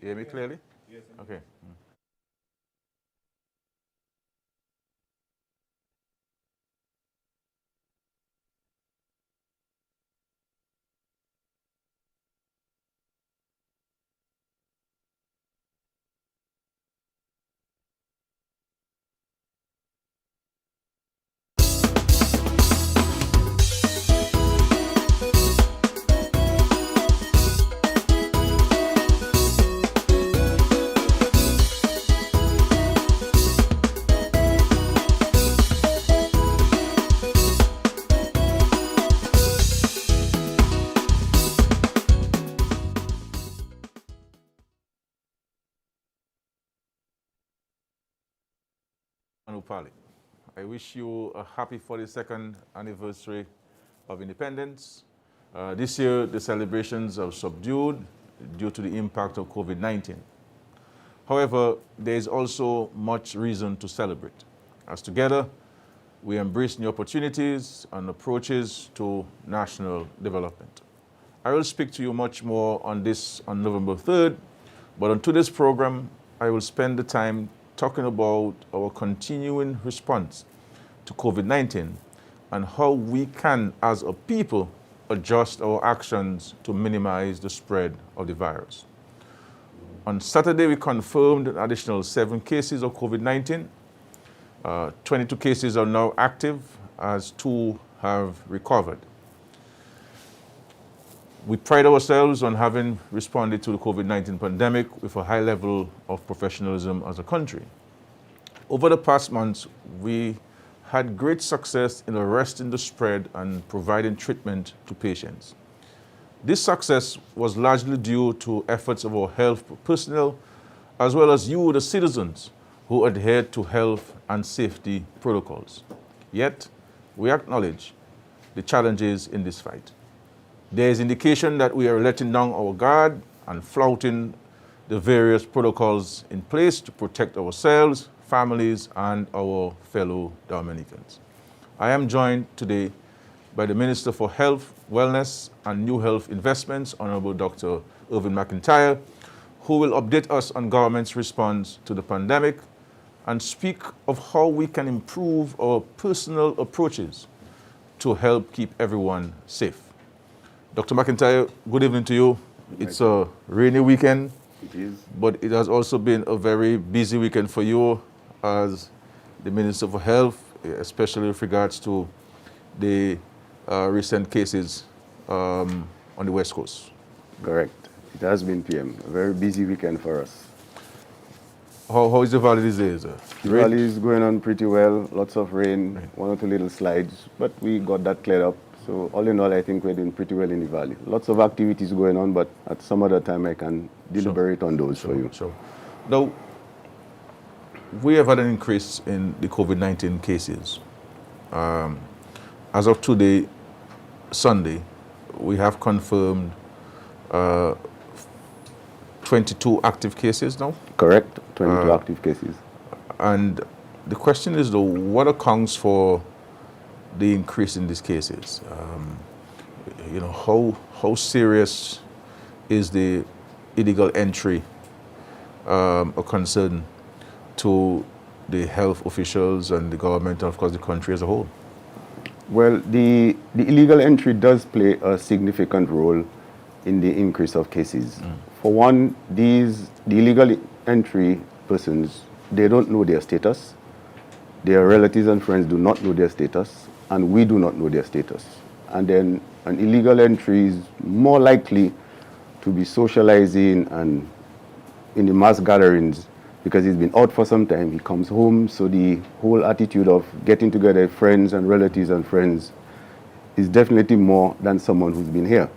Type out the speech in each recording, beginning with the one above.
You hear me clearly? Yes. Okay. Anupali, I wish you a happy 42nd anniversary of independence. This year, the celebrations are subdued due to the impact of COVID-19. However, there is also much reason to celebrate, as together we embrace new opportunities and approaches to national development. I will speak to you much more on this on November 3rd, but on today's program, I will spend the time talking about our continuing response to COVID-19 and how we can, as a people, adjust our actions to minimize the spread of the virus. On Saturday, we confirmed an additional 7 cases of COVID-19. 22 cases are now active, as 2 have recovered. We pride ourselves on having responded to the COVID-19 pandemic with a high level of professionalism as a country. Over the past months, we had great success in arresting the spread and providing treatment to patients. This success was largely due to efforts of our health personnel, as well as you, the citizens, who adhered to health and safety protocols. Yet, we acknowledge the challenges in this fight. There is indication that we are letting down our guard and flouting the various protocols in place to protect ourselves, families, and our fellow Dominicans. I am joined today by the Minister for Health, Wellness, and New Health Investments, Honorable Dr. Irvin McIntyre, who will update us on government's response to the pandemic and speak of how we can improve our personal approaches to help keep everyone safe. Dr. McIntyre, good evening to you. It's a rainy weekend. It is. But it has also been a very busy weekend for you as the Minister for Health, especially with regards to the recent cases on the West Coast. Correct. It has been, PM. A very busy weekend for us. How is the valley these days? The valley is going on pretty well. Lots of rain, 1 or 2 little slides, but we got that cleared up. So all in all, I think we're doing pretty well in the valley. Lots of activities going on, but at some other time I can deliberate on those for you. Sure. Now, we have had an increase in the COVID-19 cases. As of today, Sunday, we have confirmed 22 active cases now. Correct, 22 active cases. And the question is, though, what accounts for the increase in these cases? How serious is the illegal entry a concern to the health officials and the government and, of course, the country as a whole? Well, the illegal entry does play a significant role in the increase of cases. For one, the illegal entry persons, they don't know their status. Their relatives and friends do not know their status, and we do not know their status. And then an illegal entry is more likely to be socializing and in the mass gatherings because he's been out for some time. He comes home, so the whole attitude of getting together with friends and relatives and friends is definitely more than someone who's been here.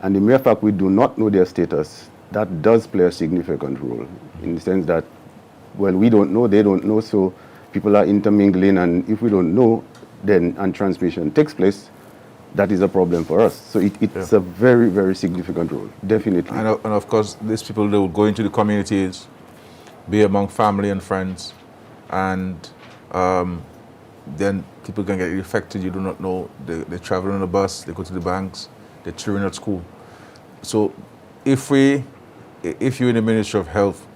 And the mere fact we do not know their status, that does play a significant role in the sense that, well, we don't know, they don't know, so people are intermingling, and if we don't know, then and transmission takes place, that is a problem for us. So it's a very, very significant role, definitely. And of course, these people, they will go into the communities, be among family and friends, and then people can get infected. You do not know. They travel on a bus, they go to the banks, they're children at school. So if we if you in the Ministry of Health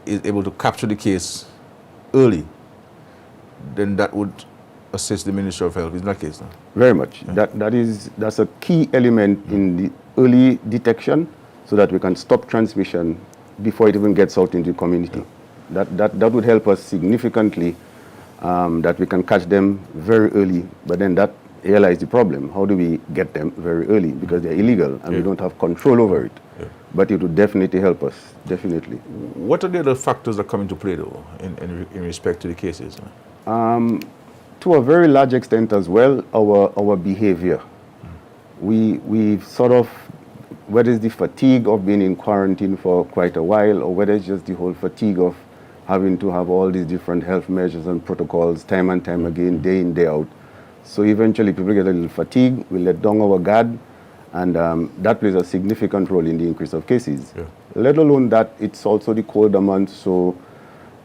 is able to capture the case early, then that would assist the Ministry of Health. Isn't that the case now? Very much. Yeah. That's a key element in the early detection, so that we can stop transmission before it even gets out into the community. Yeah. That would help us significantly, that we can catch them very early. But then that here lies the problem. How do we get them very early? Because they're illegal and we don't have control over it. Yeah. But it would definitely help us, definitely. What are the other factors that come into play, though, in respect to the cases? To a very large extent as well, our behavior. We sort of, whether it's the fatigue of being in quarantine for quite a while, or whether it's just the whole fatigue of having to have all these different health measures and protocols time and time again, day in, day out. So eventually people get a little fatigued, we let down our guard, and that plays a significant role in the increase of cases. Yeah. Let alone that it's also the colder months, so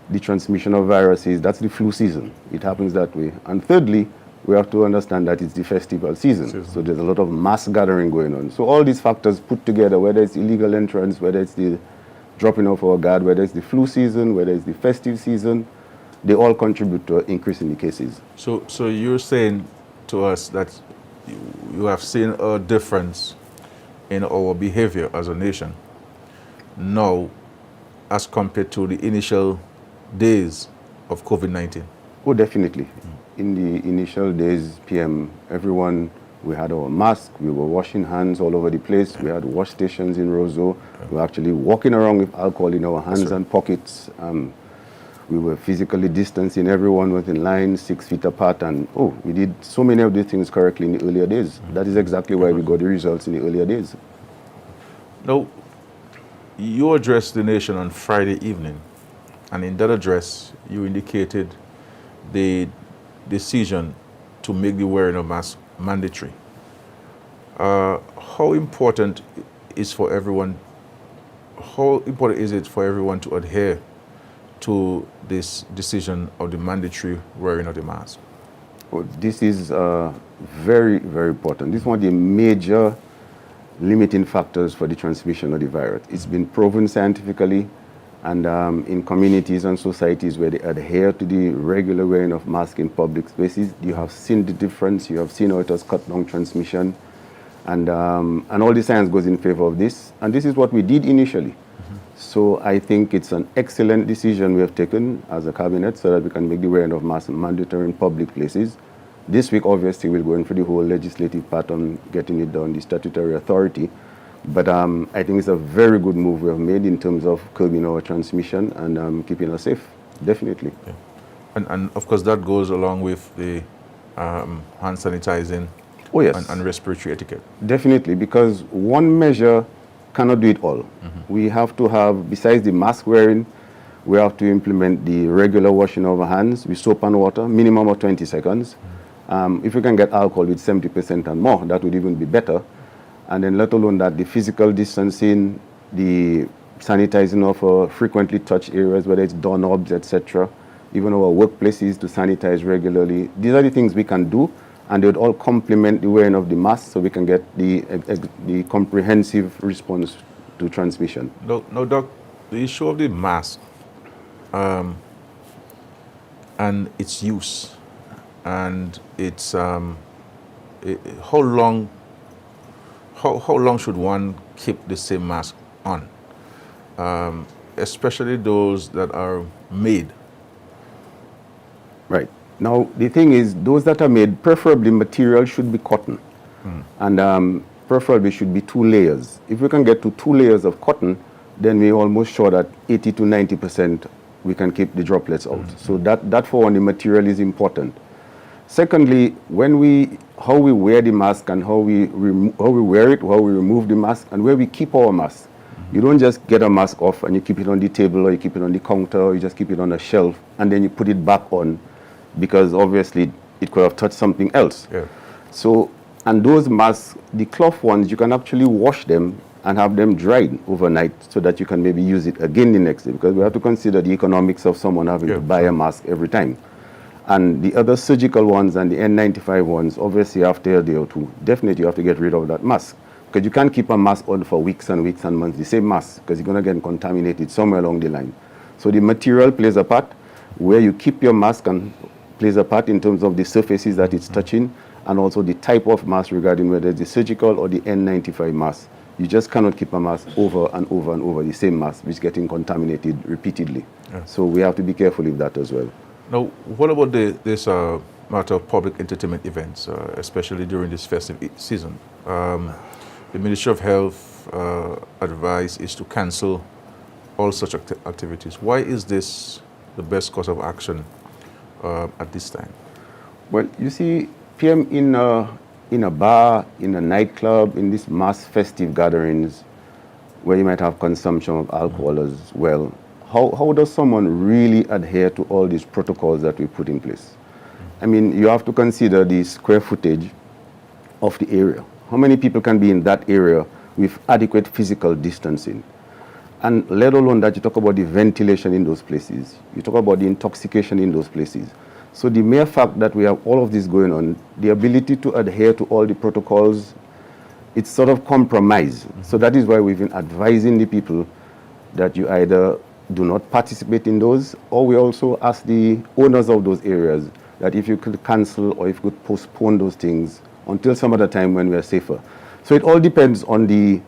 the transmission of viruses, that's the flu season. It happens that way. And thirdly, we have to understand that it's the festival season. So there's a lot of mass gathering going on. So all these factors put together, whether it's illegal entrance, whether it's the dropping off our guard, whether it's the flu season, whether it's the festive season, they all contribute to an increase in the cases. So you're saying to us that you have seen a difference in our behavior as a nation now as compared to the initial days of COVID-19? Oh, definitely. In the initial days, PM, we had our mask, we were washing hands all over the place, we had wash stations in Roseau, we were actually walking around with alcohol in our hands and pockets. We were physically distancing, everyone was in line, 6 feet apart, and we did so many of these things correctly in the earlier days. That is exactly why we got the results in the earlier days. Now, you addressed the nation on Friday evening, and in that address, you indicated the decision to make the wearing of masks mandatory. How important is it for everyone to adhere to this decision of the mandatory wearing of the mask? Well, this is very, very important. This is one of the major limiting factors for the transmission of the virus. It's been proven scientifically, and in communities and societies where they adhere to the regular wearing of masks in public spaces, you have seen the difference. You have seen how it has cut down transmission, and all the science goes in favor of this. And this is what we did initially. So I think it's an excellent decision we have taken as a cabinet, so that we can make the wearing of masks mandatory in public places. This week, obviously, we'll go in for the whole legislative part on getting it done, the statutory authority. But I think it's a very good move we have made in terms of curbing our transmission and keeping us safe, definitely. Yeah. And of course, that goes along with the hand sanitizing and respiratory etiquette. Definitely, because one measure cannot do it all. We have to have, besides the mask wearing, we have to implement the regular washing of our hands with soap and water, minimum of 20 seconds. If we can get alcohol with 70% and more, that would even be better. And then let alone that, the physical distancing, the sanitizing of frequently touched areas, whether it's doorknobs, etc., even our workplaces to sanitize regularly. These are the things we can do, and they would all complement the wearing of the mask, so we can get the comprehensive response to transmission. No, Doc, the issue of the mask and its use, and its how long should one keep the same mask on, especially those that are made? Right. Now, the thing is, those that are made, preferably material should be cotton. And preferably should be 2 layers. If we can get to 2 layers of cotton, then we're almost sure that 80 to 90% we can keep the droplets out. So that for one, the material is important. Secondly, how we wear the mask and how we wear it, how we remove the mask, and where we keep our mask. You don't just get a mask off and you keep it on the table, or you keep it on the counter, or you just keep it on a shelf and then you put it back on, because obviously it could have touched something else. Yeah. So, and those masks, the cloth ones, you can actually wash them and have them dried overnight so that you can maybe use it again the next day, because we have to consider the economics of someone having to buy a mask every time. And the other surgical ones and the N95 ones, obviously after a day or two, definitely you have to get rid of that mask, because because you can't keep a mask on for weeks and weeks and months, the same mask, because you're going to get contaminated somewhere along the line. So the material plays a part, where you keep your mask and plays a part in terms of the surfaces that it's touching, and also the type of mask regarding whether it's the surgical or the N95 mask. You just cannot keep a mask over and over and over, the same mask, which is getting contaminated repeatedly. Yeah. So we have to be careful with that as well. Now, what about this matter of public entertainment events, especially during this festive season? The Ministry of Health advice is to cancel all such activities. Why is this the best course of action at this time? Well, you see, PM in a bar, in a nightclub, in these mass festive gatherings, where you might have consumption of alcohol as well, how does someone really adhere to all these protocols that we put in place? I mean, you have to consider the square footage of the area. How many people can be in that area with adequate physical distancing? And let alone that, you talk about the ventilation in those places. You talk about the intoxication in those places. So the mere fact that we have all of this going on, the ability to adhere to all the protocols, it's sort of compromise. So that is why we've been advising the people that you either do not participate in those, or we also ask the owners of those areas that if you could cancel or if you could postpone those things until some other time when we are safer. So it all depends on the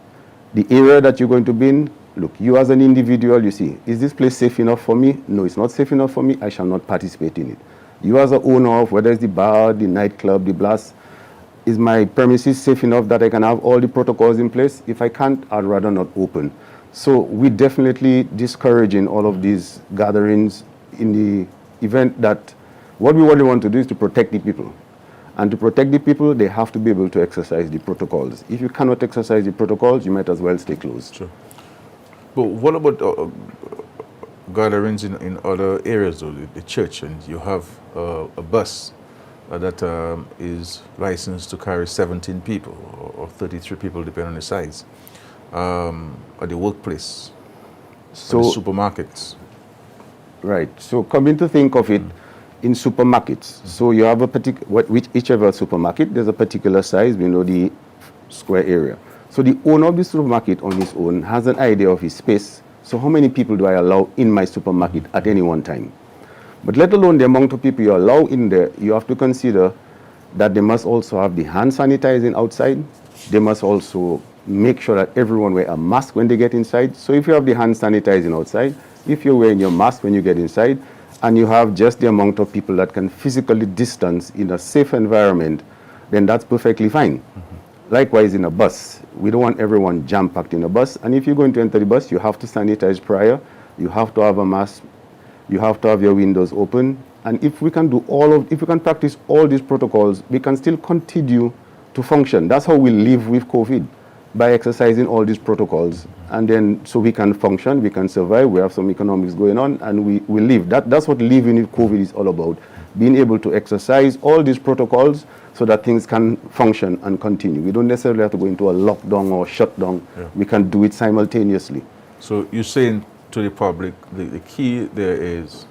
area that you're going to be in. Look, you as an individual, you see, is this place safe enough for me? No, it's not safe enough for me. I shall not participate in it. You as an owner of whether it's the bar, the nightclub, the blast, is my premises safe enough that I can have all the protocols in place? If I can't, I'd rather not open. So we're definitely discouraging all of these gatherings in the event that what we really want to do is to protect the people. And to protect the people, they have to be able to exercise the protocols. If you cannot exercise the protocols, you might as well stay closed. Sure. But what about gatherings in other areas, though, the church, and you have a bus that is licensed to carry 17 people or 33 people, depending on the size, at the workplace, so the supermarkets. Right. So coming to think of it, in supermarkets, so you have a particular, whichever supermarket, there's a particular size, we know the square area. So the owner of the supermarket on his own has an idea of his space. So how many people do I allow in my supermarket at any one time? But let alone the amount of people you allow in there, you have to consider that they must also have the hand sanitizing outside. They must also make sure that everyone wear a mask when they get inside. So if you have the hand sanitizing outside, if you're wearing your mask when you get inside, and you have just the amount of people that can physically distance in a safe environment, then that's perfectly fine. Likewise in a bus, we don't want everyone jam-packed in a bus, and if you're going to enter the bus, you have to sanitize prior, you have to have a mask, you have to have your windows open, and if we can practice all these protocols, we can still continue to function. That's how we live with COVID, by exercising all these protocols, and then so we can function, we can survive, we have some economics going on, and we live. That's what living with COVID is all about, being able to exercise all these protocols so that things can function and continue. We don't necessarily have to go into a lockdown or shutdown. Yeah. We can do it simultaneously. So you're saying to the public, the key there is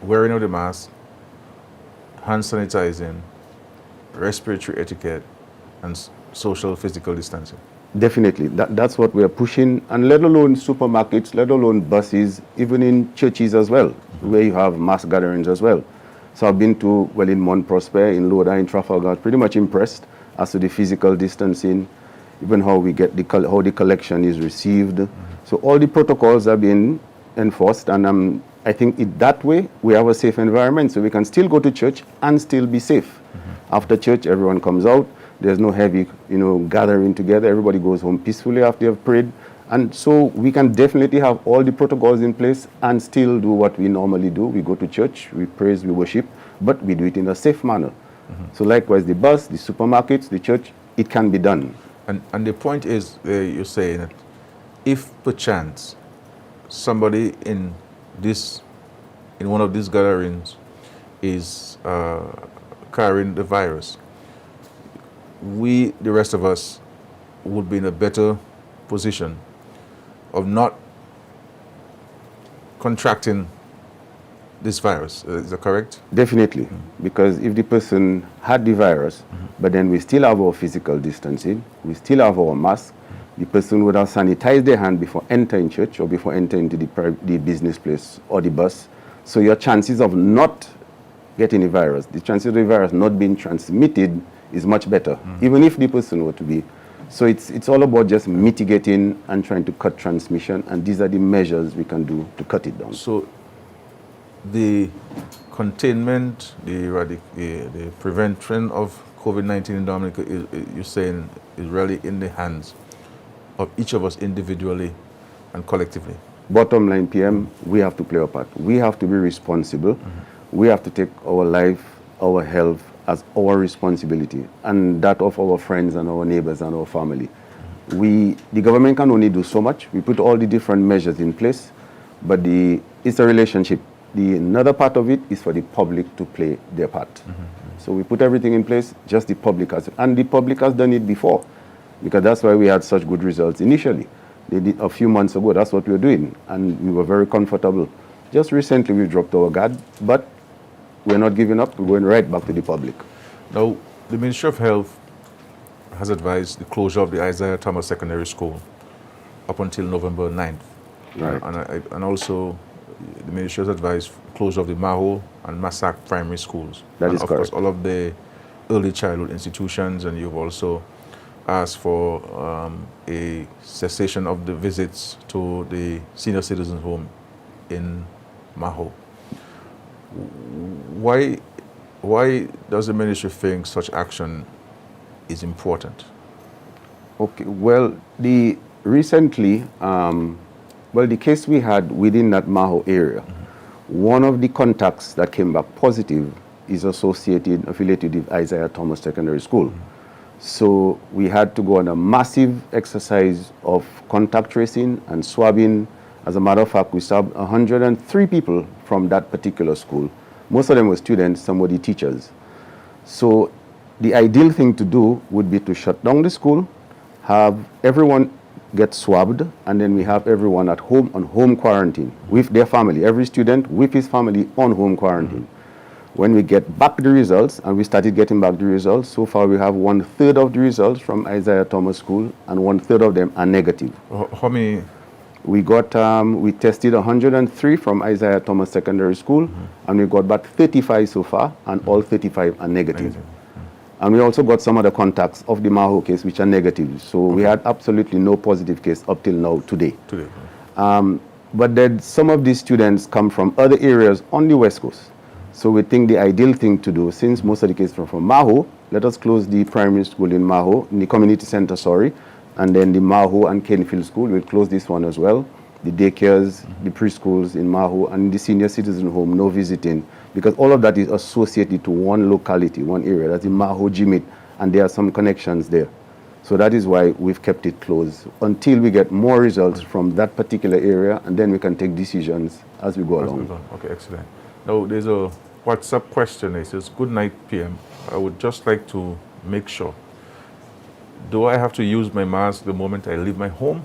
wearing of the mask, hand sanitizing, respiratory etiquette, and social physical distancing. Definitely. That's what we are pushing, and let alone supermarkets, let alone buses, even in churches as well, where you have mass gatherings as well. So I've been to, in Mount Prosper, in Loda, in Trafalgar, pretty much impressed as to the physical distancing, even how we get how the collection is received. So all the protocols are being enforced, and I think that way we have a safe environment, so we can still go to church and still be safe. After church, everyone comes out. There's no heavy, gathering together. Everybody goes home peacefully after they've prayed. And so we can definitely have all the protocols in place and still do what we normally do. We go to church, we praise, we worship, but we do it in a safe manner. So likewise, the bus, the supermarkets, the church, it can be done. And the point is, you're saying that if perchance somebody in one of these gatherings is carrying the virus, we, the rest of us, would be in a better position of not contracting this virus. Is that correct? Definitely, because if the person had the virus, but then we still have our physical distancing, we still have our mask, the person would have sanitized their hand before entering church or before entering into the business place or the bus. So your chances of not getting the virus, the chances of the virus not being transmitted is much better, even if the person were to be. So it's all about just mitigating and trying to cut transmission, and these are the measures we can do to cut it down. So the containment, the prevention of COVID-19 in Dominica, you're saying, is really in the hands of each of us individually and collectively. Bottom line, PM, we have to play our part. We have to be responsible. We have to take our life, our health as our responsibility, and that of our friends and our neighbors and our family. The government can only do so much. We put all the different measures in place, but it's a relationship. Another part of it is for the public to play their part. So we put everything in place, just the public has, and the public has done it before, because that's why we had such good results initially. They did a few months ago, that's what we were doing, and we were very comfortable. Just recently we dropped our guard, but we're not giving up, we're going right back to the public. Now, the Ministry of Health has advised the closure of the Isaiah Thomas Secondary School up until November 9th. Right. And also, the Ministry has advised closure of the Maho and Massac primary schools. That and is of correct. course, all of the early childhood institutions, and you've also asked for a cessation of the visits to the senior citizens home in Maho. Why does the ministry think such action is important? Okay, well, the case we had within that Maho area, one of the contacts that came back positive is affiliated with Isaiah Thomas Secondary School. So we had to go on a massive exercise of contact tracing and swabbing. As a matter of fact, we swabbed 103 people from that particular school. Most of them were students, some were the teachers. So the ideal thing to do would be to shut down the school, have everyone get swabbed, and then we have everyone at home on home quarantine with their family, every student with his family on home quarantine. When we get back the results, and we started getting back the results, so far we have 1/3 of the results from Isaiah Thomas School, and 1/3 of them are negative. How many? We tested 103 from Isaiah Thomas Secondary School, and we got back 35 so far, and all 35 are negative. And we also got some other contacts of the Maho case which are negative. So we had absolutely no positive case up till now today. But then some of these students come from other areas on the West Coast. So we think the ideal thing to do, since most of the cases are from Maho, let us close the primary school in Maho, in the community center, and then the Maho and Kenfield School, we'll close this one as well. The daycares, the preschools in Maho, and the senior citizen home, no visiting, because all of that is associated to one locality, one area. That's the Maho Jimit, and there are some connections there. So that is why we've kept it closed until we get more results from that particular area, and then we can take decisions as we go along. Okay, excellent. Now, there's a WhatsApp question. It says, "Good night, PM. I would just like to make sure, do I have to use my mask the moment I leave my home,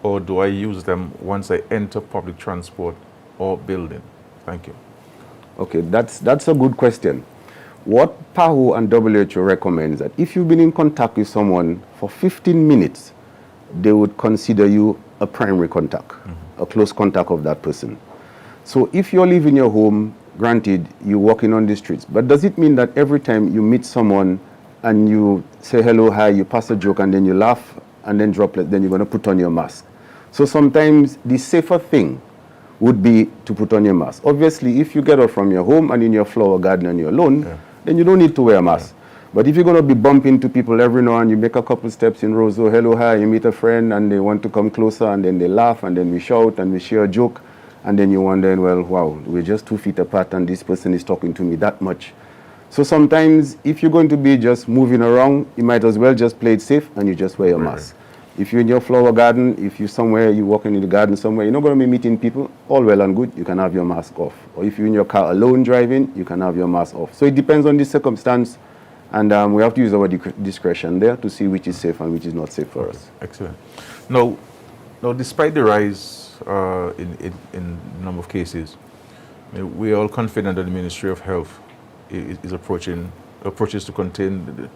or do I use them once I enter public transport or building? Thank you." Okay, that's a good question. What PAHO and WHO recommends that if you've been in contact with someone for 15 minutes, they would consider you a primary contact, a close contact of that person. So if you're leaving your home, granted, you're walking on the streets, but does it mean that every time you meet someone and you say hello, hi, you pass a joke, and then you laugh, and then droplet, then you're going to put on your mask? So sometimes the safer thing would be to put on your mask. Obviously, if you get up from your home and in your flower garden and you're alone, then you don't need to wear a mask. But if you're going to be bumping into people every now and you make a couple steps in rows, so hello, hi, you meet a friend and they want to come closer, and then they laugh, and then we shout and we share a joke, and then you're wondering, well, wow, we're just 2 feet apart and this person is talking to me that much. So sometimes if you're going to be just moving around, you might as well just play it safe and you just wear your mask. If you're in your flower garden, if you're somewhere, you're walking in the garden somewhere, you're not going to be meeting people, all well and good, you can have your mask off. Or if you're in your car alone driving, you can have your mask off. So it depends on the circumstance, and we have to use our discretion there to see which is safe and which is not safe for us. Excellent. Now, despite the rise in number of cases, We are all confident that the Ministry of Health is approaches to contain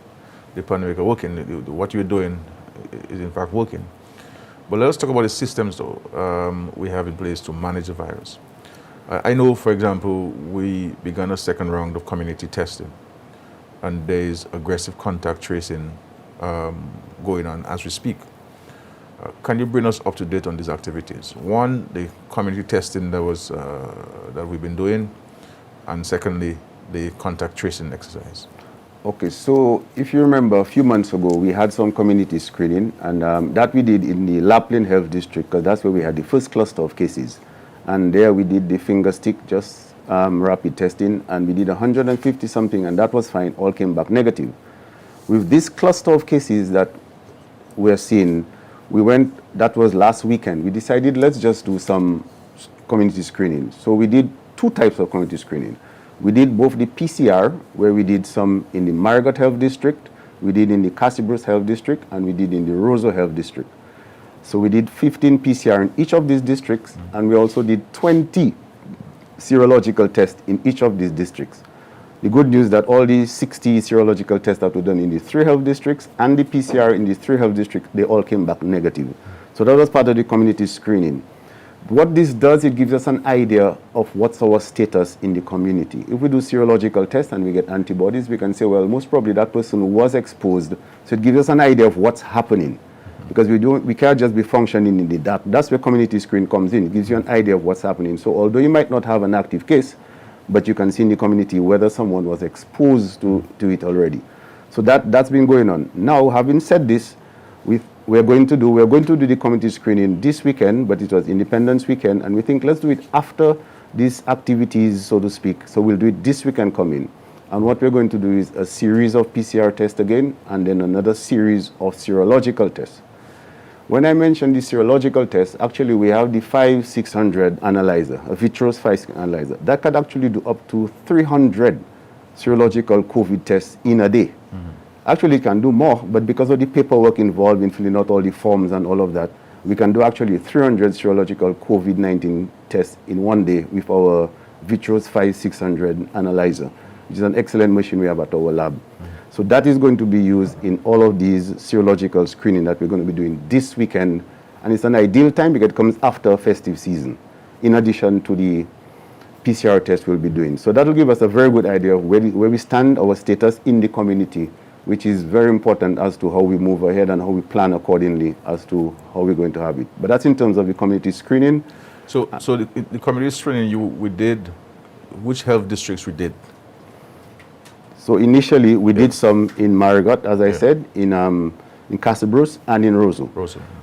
the pandemic are working. What you're doing is in fact working. But let us talk about the systems though we have in place to manage the virus. I know, for example, we began a second round of community testing, and there is aggressive contact tracing going on as we speak. Can you bring us up to date on these activities? One, the community testing that we've been doing, and secondly, the contact tracing exercise. Okay, so if you remember a few months ago, we had some community screening, and that we did in the Lapland Health District, because that's where we had the first cluster of cases. And there we did the finger stick, just rapid testing, and we did 150 something, and that was fine, all came back negative. With this cluster of cases that we're seeing, that was last weekend, we decided let's just do some community screening. So we did two types of community screening. We did both the PCR, where we did some in the Marigot Health District, we did in the Cassibros Health District, and we did in the Roseau Health District. So we did 15 PCR in each of these districts, and we also did 20 serological tests in each of these districts. The good news that all these 60 serological tests that were done in the 3 health districts and the PCR in the 3 health districts, they all came back negative. So that was part of the community screening. What this does, it gives us an idea of what's our status in the community. If we do serological tests and we get antibodies, we can say, well, most probably that person was exposed. So it gives us an idea of what's happening. Because we can't just be functioning in the dark. That's where community screen comes in. It gives you an idea of what's happening. So although you might not have an active case, but you can see in the community whether someone was exposed to it already. So that's been going on. Now, having said this, we're going to do the community screening this weekend, but it was Independence weekend, and we think let's do it after these activities, so to speak. So we'll do it this weekend coming. And what we're going to do is a series of PCR tests again, and then another series of serological tests. When I mentioned the serological test, actually we have the 5600 analyzer, a vitreous 5 analyzer. That could actually do up to 300 serological COVID tests in a day. Actually, it can do more, but because of the paperwork involved in filling out all the forms and all of that, we can do actually 300 serological COVID-19 tests in one day with our vitreous 5600 analyzer, which is an excellent machine we have at our lab. So that is going to be used in all of these serological screening that we're going to be doing this weekend. And it's an ideal time because it comes after festive season, in addition to the PCR test we'll be doing. So that will give us a very good idea of where we stand, our status in the community, which is very important as to how we move ahead and how we plan accordingly as to how we're going to have it. But that's in terms of the community screening. So the community screening we did, which health districts we did? So initially, we did some in Marigot, as I said, in Cassibros and in Roseau.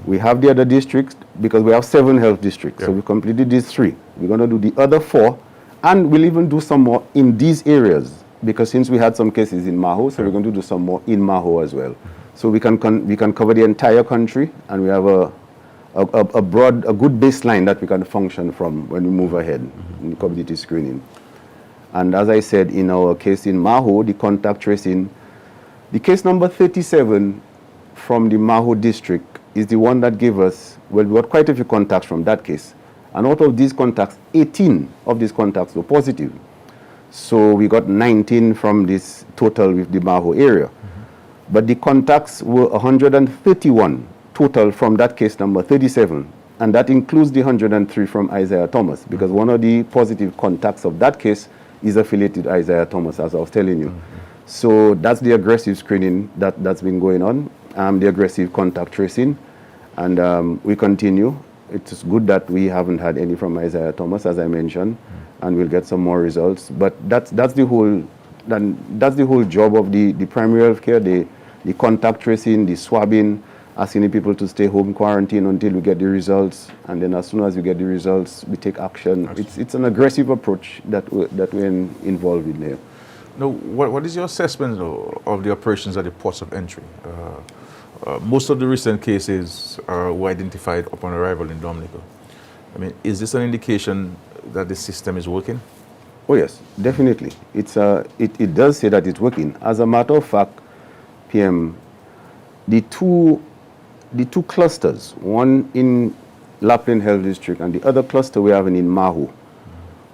We have the other districts because we have 7 health districts. So we completed these 3. We're going to do the other 4, and we'll even do some more in these areas because since we had some cases in Maho, so we're going to do some more in Maho as well. So we can cover the entire country, and we have a good baseline that we can function from when we move ahead in community screening. And as I said, in our case in Maho, the contact tracing, the case number 37 from the Maho district is the one that gave us, well, we got quite a few contacts from that case. And out of these contacts, 18 of these contacts were positive. So we got 19 from this total with the Maho area. But the contacts were 131 total from that case number 37. And that includes the 103 from Isaiah Thomas, because one of the positive contacts of that case is affiliated to Isaiah Thomas, as I was telling you. So that's the aggressive screening that's been going on, the aggressive contact tracing, and we continue. It's good that we haven't had any from Isaiah Thomas, as I mentioned, and we'll get some more results. But that's the whole job of the primary health care, the contact tracing, the swabbing, asking the people to stay home quarantine until we get the results, and then as soon as we get the results, we take action. It's an aggressive approach that we're involved in there. Now, what is your assessment of the operations at the ports of entry? Most of the recent cases were identified upon arrival in Dominica. I mean, is this an indication that the system is working? Oh yes, definitely. It does say that it's working. As a matter of fact, PM, the two clusters, one in Lapland Health District and the other cluster we have in Maho,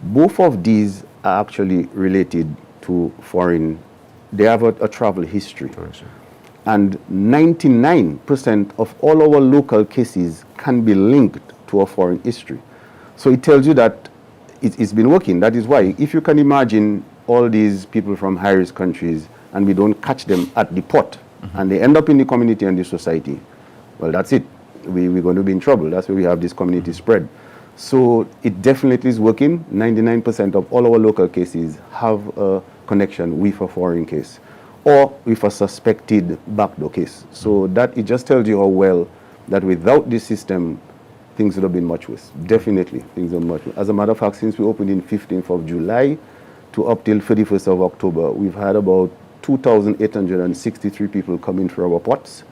Both of these are actually related to foreign. They have a travel history. And 99% of all our local cases can be linked to a foreign history. So it tells you that it's been working. That is why, if you can imagine all these people from high-risk countries and we don't catch them at the port, and they end up in the community and the society, well, that's it. We're going to be in trouble. That's why we have this community spread. So it definitely is working. 99% of all our local cases have a connection with a foreign case or with a suspected backdoor case. So that it just tells you how well that without this system, things would have been much worse. Definitely, things are much worse. As a matter of fact, since we opened in 15th of July to up till 31st of October, we've had about 2,863 people come in through our ports.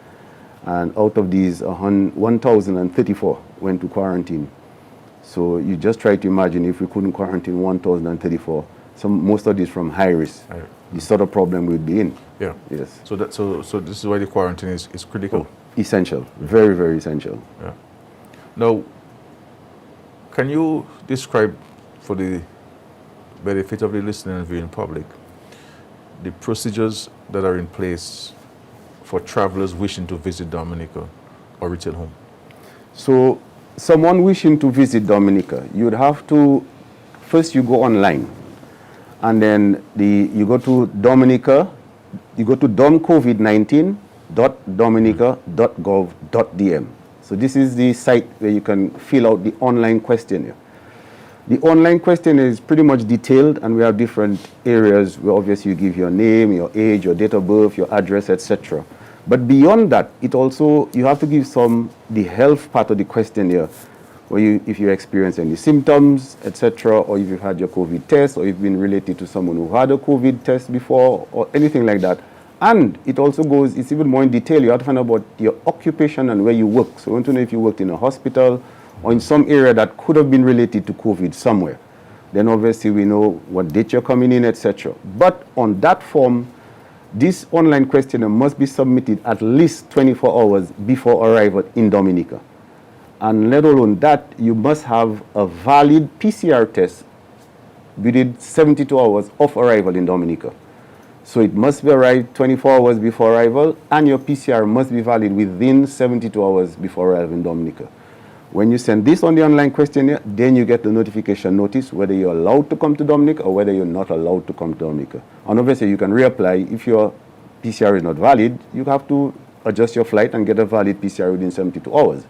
And out of these, 1,034 went to quarantine. So you just try to imagine if we couldn't quarantine 1,034, most of these from high risk, the sort of problem we'd be in. Yeah. Yes. So this is why the quarantine is critical. Essential. Very, very essential. Yeah. Now, can you describe, for the benefit of the listening and viewing public, the procedures that are in place for travelers wishing to visit Dominica or return home? So someone wishing to visit Dominica, you'd have to, first you go online, and then you go to Dominica, you go to domcovid19.dominica.gov.dm. So this is the site where you can fill out the online questionnaire. The online questionnaire is pretty much detailed, and we have different areas where obviously you give your name, your age, your date of birth, your address, etc. But beyond that, you have to give the health part of the questionnaire, where if you experience any symptoms, etc., or if you've had your COVID test, or you've been related to someone who had a COVID test before, or anything like that. And it also it's even more in detail. You have to find out about your occupation and where you work. So we want to know if you worked in a hospital or in some area that could have been related to COVID somewhere. Then obviously we know what date you're coming in, etc. But on that form, this online questionnaire must be submitted at least 24 hours before arrival in Dominica. And let alone that, you must have a valid PCR test within 72 hours of arrival in Dominica. So it must be arrived 24 hours before arrival, and your PCR must be valid within 72 hours before arrival in Dominica. When you send this on the online questionnaire, then you get the notification notice whether you're allowed to come to Dominica or whether you're not allowed to come to Dominica. And obviously you can reapply. If your PCR is not valid, you have to adjust your flight and get a valid PCR within 72 hours.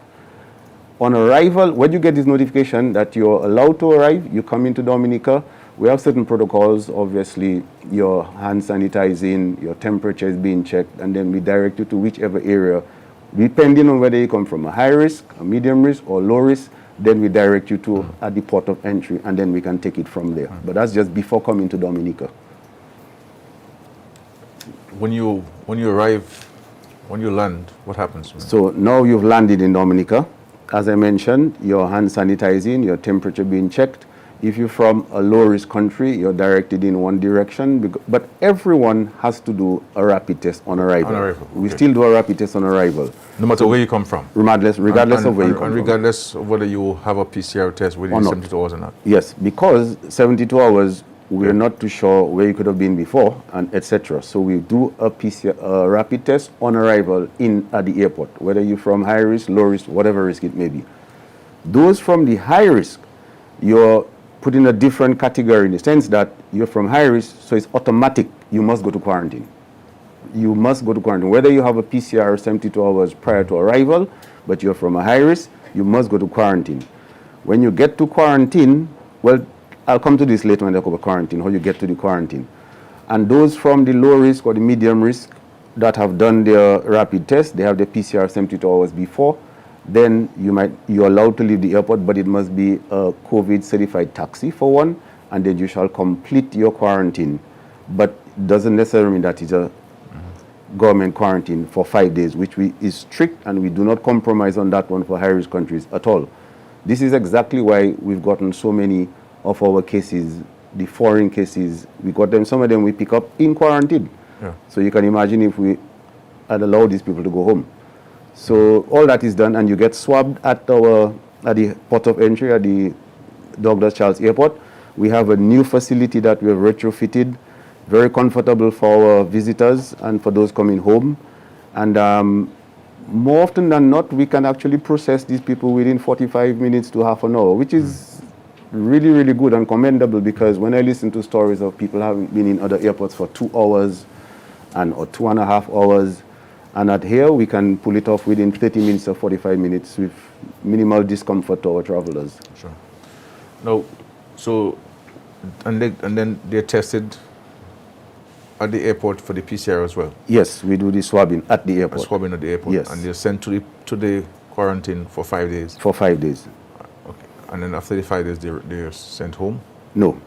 On arrival, when you get this notification that you're allowed to arrive, you come into Dominica. We have certain protocols, obviously, your hand sanitizing, your temperature is being checked, and then we direct you to whichever area, depending on whether you come from a high risk, a medium risk, or low risk, then we direct you to at the port of entry, and then we can take it from there. But that's just before coming to Dominica. When you arrive, when you land, what happens? So now you've landed in Dominica. As I mentioned, your hand sanitizing, your temperature being checked. If you're from a low-risk country, you're directed in one direction. But everyone has to do a rapid test on arrival. We still do a rapid test on arrival. No matter where you come from? Regardless of where you come from. And regardless of whether you have a PCR test within 72 hours or not? Yes, because 72 hours, we're not too sure where you could have been before, and etc. So we do a rapid test on arrival at the airport, whether you're from high risk, low risk, whatever risk it may be. Those from the high risk, you're put in a different category in the sense that you're from high risk, so it's automatic. You must go to quarantine. You must go to quarantine. Whether you have a PCR 72 hours prior to arrival, but you're from a high risk, you must go to quarantine. When you get to quarantine, well, I'll come to this later when I talk about quarantine, how you get to the quarantine. And those from the low risk or the medium risk that have done their rapid test, they have the PCR 72 hours before, then you're allowed to leave the airport, but it must be a COVID certified taxi for one, and then you shall complete your quarantine. But doesn't necessarily mean that it's a government quarantine for 5 days, which is strict, and we do not compromise on that one for high-risk countries at all. This is exactly why we've gotten so many of our cases, the foreign cases, some of them we pick up in quarantine. Yeah. So you can imagine if we had allowed these people to go home. So all that is done, and you get swabbed at the port of entry at the Douglas Charles Airport. We have a new facility that we have retrofitted, very comfortable for our visitors and for those coming home. And more often than not, we can actually process these people within 45 minutes to half an hour, which is really, really good and commendable, because when I listen to stories of people having been in other airports for 2 hours or 2.5 hours, and at here we can pull it off within 30 minutes or 45 minutes with minimal discomfort to our travelers. Sure. Now, so, and then they're tested at the airport for the PCR as well? Yes, we do the swabbing at the airport. Swabbing at the airport? Yes. And they're sent to the quarantine for 5 days? For 5 days. Okay. And then after the 5 days, they're sent home? No.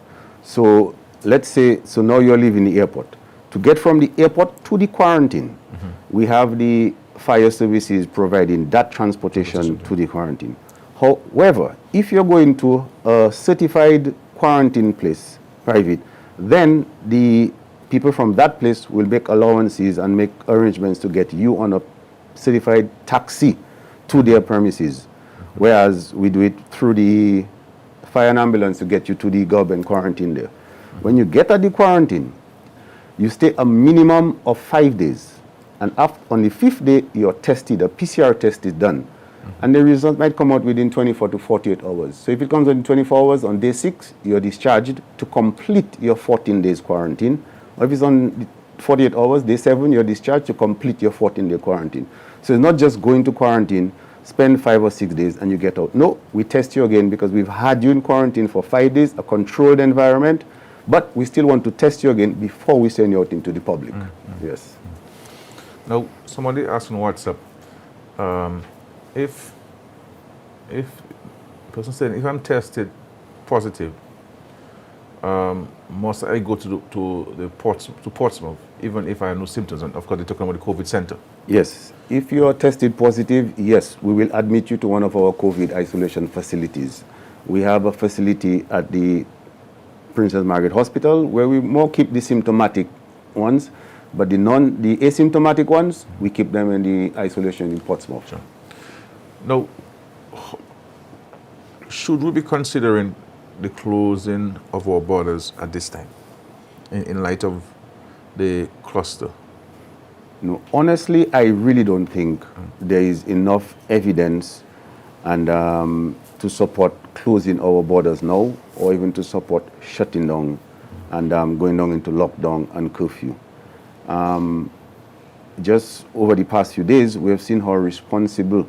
So let's say, so now you're leaving the airport. To get from the airport to the quarantine, we have the fire services providing that transportation to the quarantine. However, if you're going to a certified quarantine place, private, then the people from that place will make allowances and make arrangements to get you on a certified taxi to their premises, whereas we do it through the fire and ambulance to get you to the government quarantine there. When you get at the quarantine, you stay a minimum of 5 days. And on the 5th day, you're tested, a PCR test is done. And the result might come out within 24 to 48 hours. So if it comes within 24 hours, on day 6, you're discharged to complete your 14 days quarantine. Or if it's on 48 hours, day 7, you're discharged to complete your 14-day quarantine. So it's not just going to quarantine, spend 5 or 6 days, and you get out. No, we test you again because we've had you in quarantine for 5 days, a controlled environment, but we still want to test you again before we send you out into the public. Yes. Now, somebody asked on WhatsApp, if person said, if I'm tested positive, must I go to Portsmouth, even if I have no symptoms? And of course, they're talking about the COVID center. Yes. If you are tested positive, yes, we will admit you to one of our COVID isolation facilities. We have a facility at the Princess Margaret Hospital where we more keep the symptomatic ones, but the asymptomatic ones, we keep them in the isolation in Portsmouth. Sure. Now, should we be considering the closing of our borders at this time, in light of the cluster? No, honestly, I really don't think there is enough evidence and to support closing our borders now, or even to support shutting down and going down into lockdown and curfew. Just over the past few days, we have seen how responsible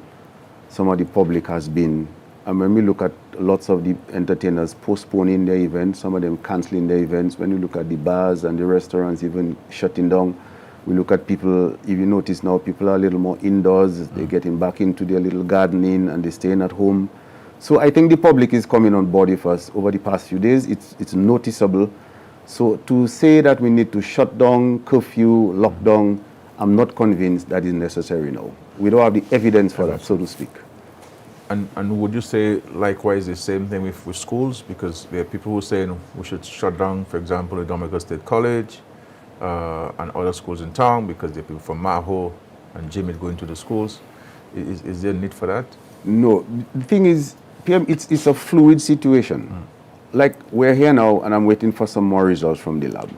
some of the public has been. And when we look at lots of the entertainers postponing their events, some of them canceling their events, when you look at the bars and the restaurants even shutting down, we look at people, if you notice now, people are a little more indoors, they're getting back into their little gardening and they're staying at home. So I think the public is coming on board with us over the past few days. It's noticeable. So to say that we need to shut down, curfew, lockdown, I'm not convinced that is necessary now. We don't have the evidence for that, so to speak. And would you say likewise the same thing with schools? Because there are people who say we should shut down, for example, the Dominica State College and other schools in town because there are people from Maho and Jimmy going to the schools. Is there a need for that? No. The thing is, PM, it's a fluid situation. Like we're here now and I'm waiting for some more results from the lab.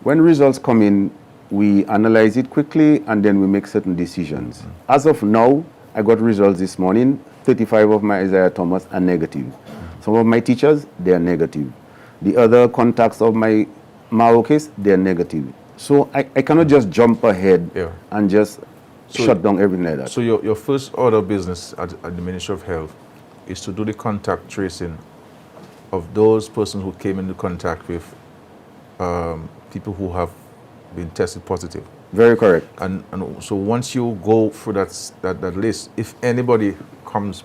When results come in, we analyze it quickly and then we make certain decisions. As of now, I got results this morning. 35 of my Isaiah Thomas are negative. Some of my teachers, they are negative. The other contacts of my Mao case, they are negative. So I cannot just jump ahead and just shut down everything like that. So your first order of business at the Ministry of Health is to do the contact tracing of those persons who came into contact with people who have been tested positive. Very correct. And so once you go through that list, if anybody comes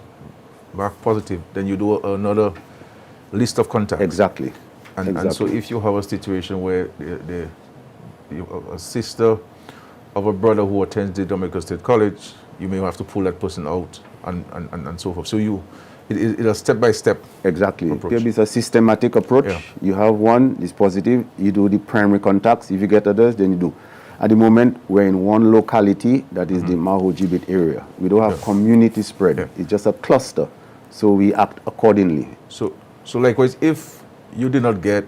back positive, then you do another list of contacts. Exactly. And so if you have a situation where a sister of a brother who attends the Dominica State College, you may have to pull that person out and so forth. So it's a step-by-step Exactly. approach. It's a systematic approach. Yeah. You have one, it's positive, you do the primary contacts. If you get others, then you do. At the moment, we're in one locality, that is the Maho Jibit area. We don't have community spread. It's just a cluster. So we act accordingly. So likewise, if you did not get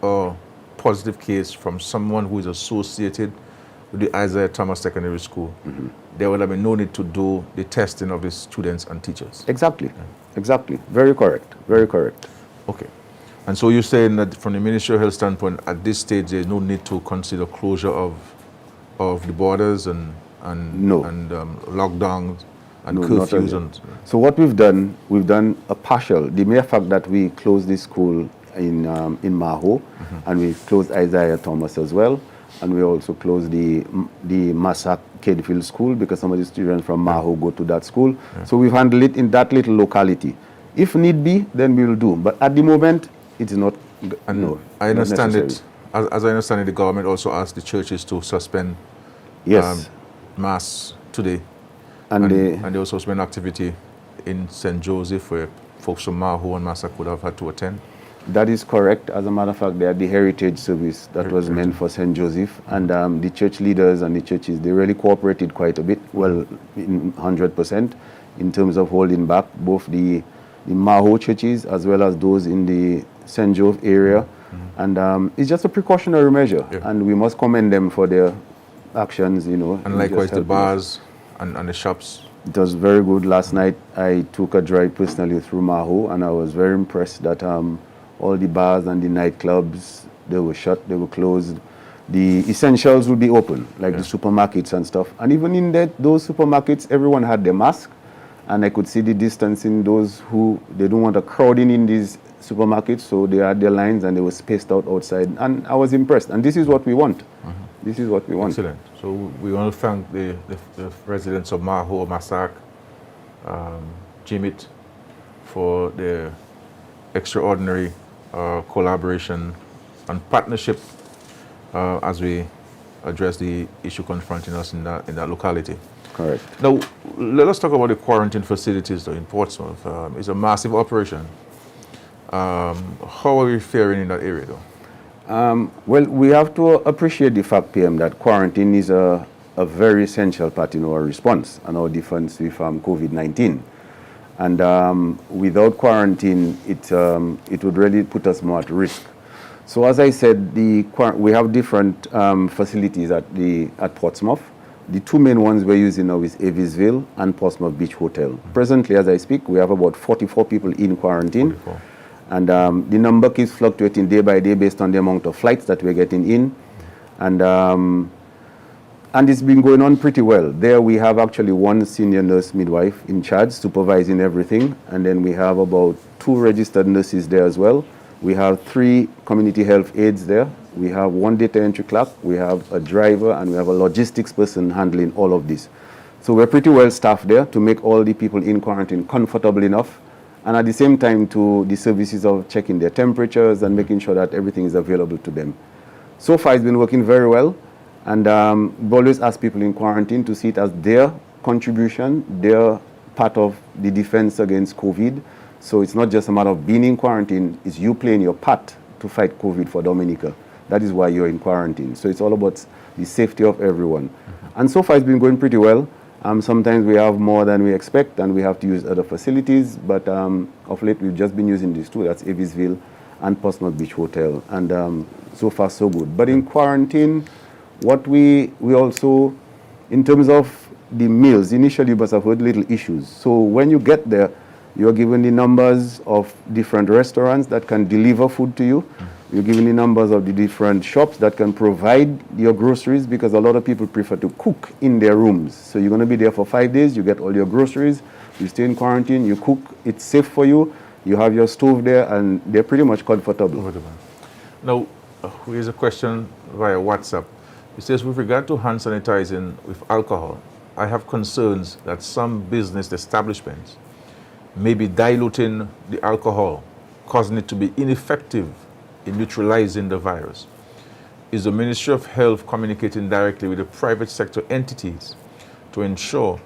a positive case from someone who is associated with the Isaiah Thomas Secondary School, there would have been no need to do the testing of the students and teachers. Exactly. Exactly. Very correct. Very correct. Okay. And so you're saying that from the Ministry of Health standpoint, at this stage, there's no need to consider closure of the borders and lockdowns and curfews. So what we've done a partial. The mere fact that we closed this school in Maho, and we closed Isaiah Thomas as well, and we also closed the Massac Cadefield School because some of the students from Maho go to that school. So we've handled it in that little locality. If need be, then we will do. But at the moment, it is not. No, I understand it. As I understand it, the government also asked the churches to suspend mass today, and they also suspend activity in St. Joseph, where folks from Maho and Massac would have had to attend. That is correct. As a matter of fact, they had the heritage service that was meant for St. Joseph, and the church leaders and the churches, they really cooperated quite a bit, well, in 100%, in terms of holding back both the Maho churches as well as those in the St. Joseph area. And it's just a precautionary measure, and we must commend them for their actions, you know. And likewise the bars and the shops. It was very good. Last night, I took a drive personally through Maho, and I was very impressed that all the bars and the nightclubs, they were shut, they were closed. The essentials will be open, like the supermarkets and stuff. And even in those supermarkets, everyone had their mask. And I could see the distance in those who, they don't want a crowding in these supermarkets, so they had their lines and they were spaced out outside. And I was impressed. And this is what we want. This is what we want. Excellent. So we want to thank the residents of Maho, Massac, Jimit, for their extraordinary collaboration and partnership as we address the issue confronting us in that locality. Correct. Now, let us talk about the quarantine facilities though, in Portsmouth. It's a massive operation. How are we faring in that area though? Well, we have to appreciate the fact, PM, that quarantine is a very essential part in our response and our defense with COVID-19. And without quarantine, it would really put us more at risk. So as I said, we have different facilities at Portsmouth. The two main ones we're using now is Avisville and Portsmouth Beach Hotel. Presently, as I speak, we have about 44 people in quarantine. 44. And the number keeps fluctuating day by day based on the amount of flights that we're getting in. And it's been going on pretty well. There we have actually one senior nurse midwife in charge supervising everything. And then we have about 2 registered nurses there as well. We have 3 community health aides there. We have 1 data entry clerk, we have a driver, and we have a logistics person handling all of this. So we're pretty well staffed there to make all the people in quarantine comfortable enough, and at the same time to the services of checking their temperatures and making sure that everything is available to them. So far it's been working very well, and we always ask people in quarantine to see it as their contribution, their part of the defense against COVID. So it's not just a matter of being in quarantine, it's you playing your part to fight COVID for Dominica. That is why you're in quarantine. So it's all about the safety of everyone. And so far it's been going pretty well. Sometimes we have more than we expect and we have to use other facilities, but of late we've just been using these 2, that's Avisville and Portsmouth Beach Hotel. And so far so good. But in quarantine, what we also, in terms of the meals, initially you must have heard little issues. So when you get there, you're given the numbers of different restaurants that can deliver food to you. You're given the numbers of the different shops that can provide your groceries, because a lot of people prefer to cook in their rooms. So you're going to be there for 5 days, you get all your groceries, you stay in quarantine, you cook, it's safe for you, you have your stove there, and they're pretty much comfortable. Now, here's a question via WhatsApp. It says, with regard to hand sanitizing with alcohol, I have concerns that some business establishments may be diluting the alcohol, causing it to be ineffective in neutralizing the virus. Is the Ministry of Health communicating directly with the private sector entities to ensure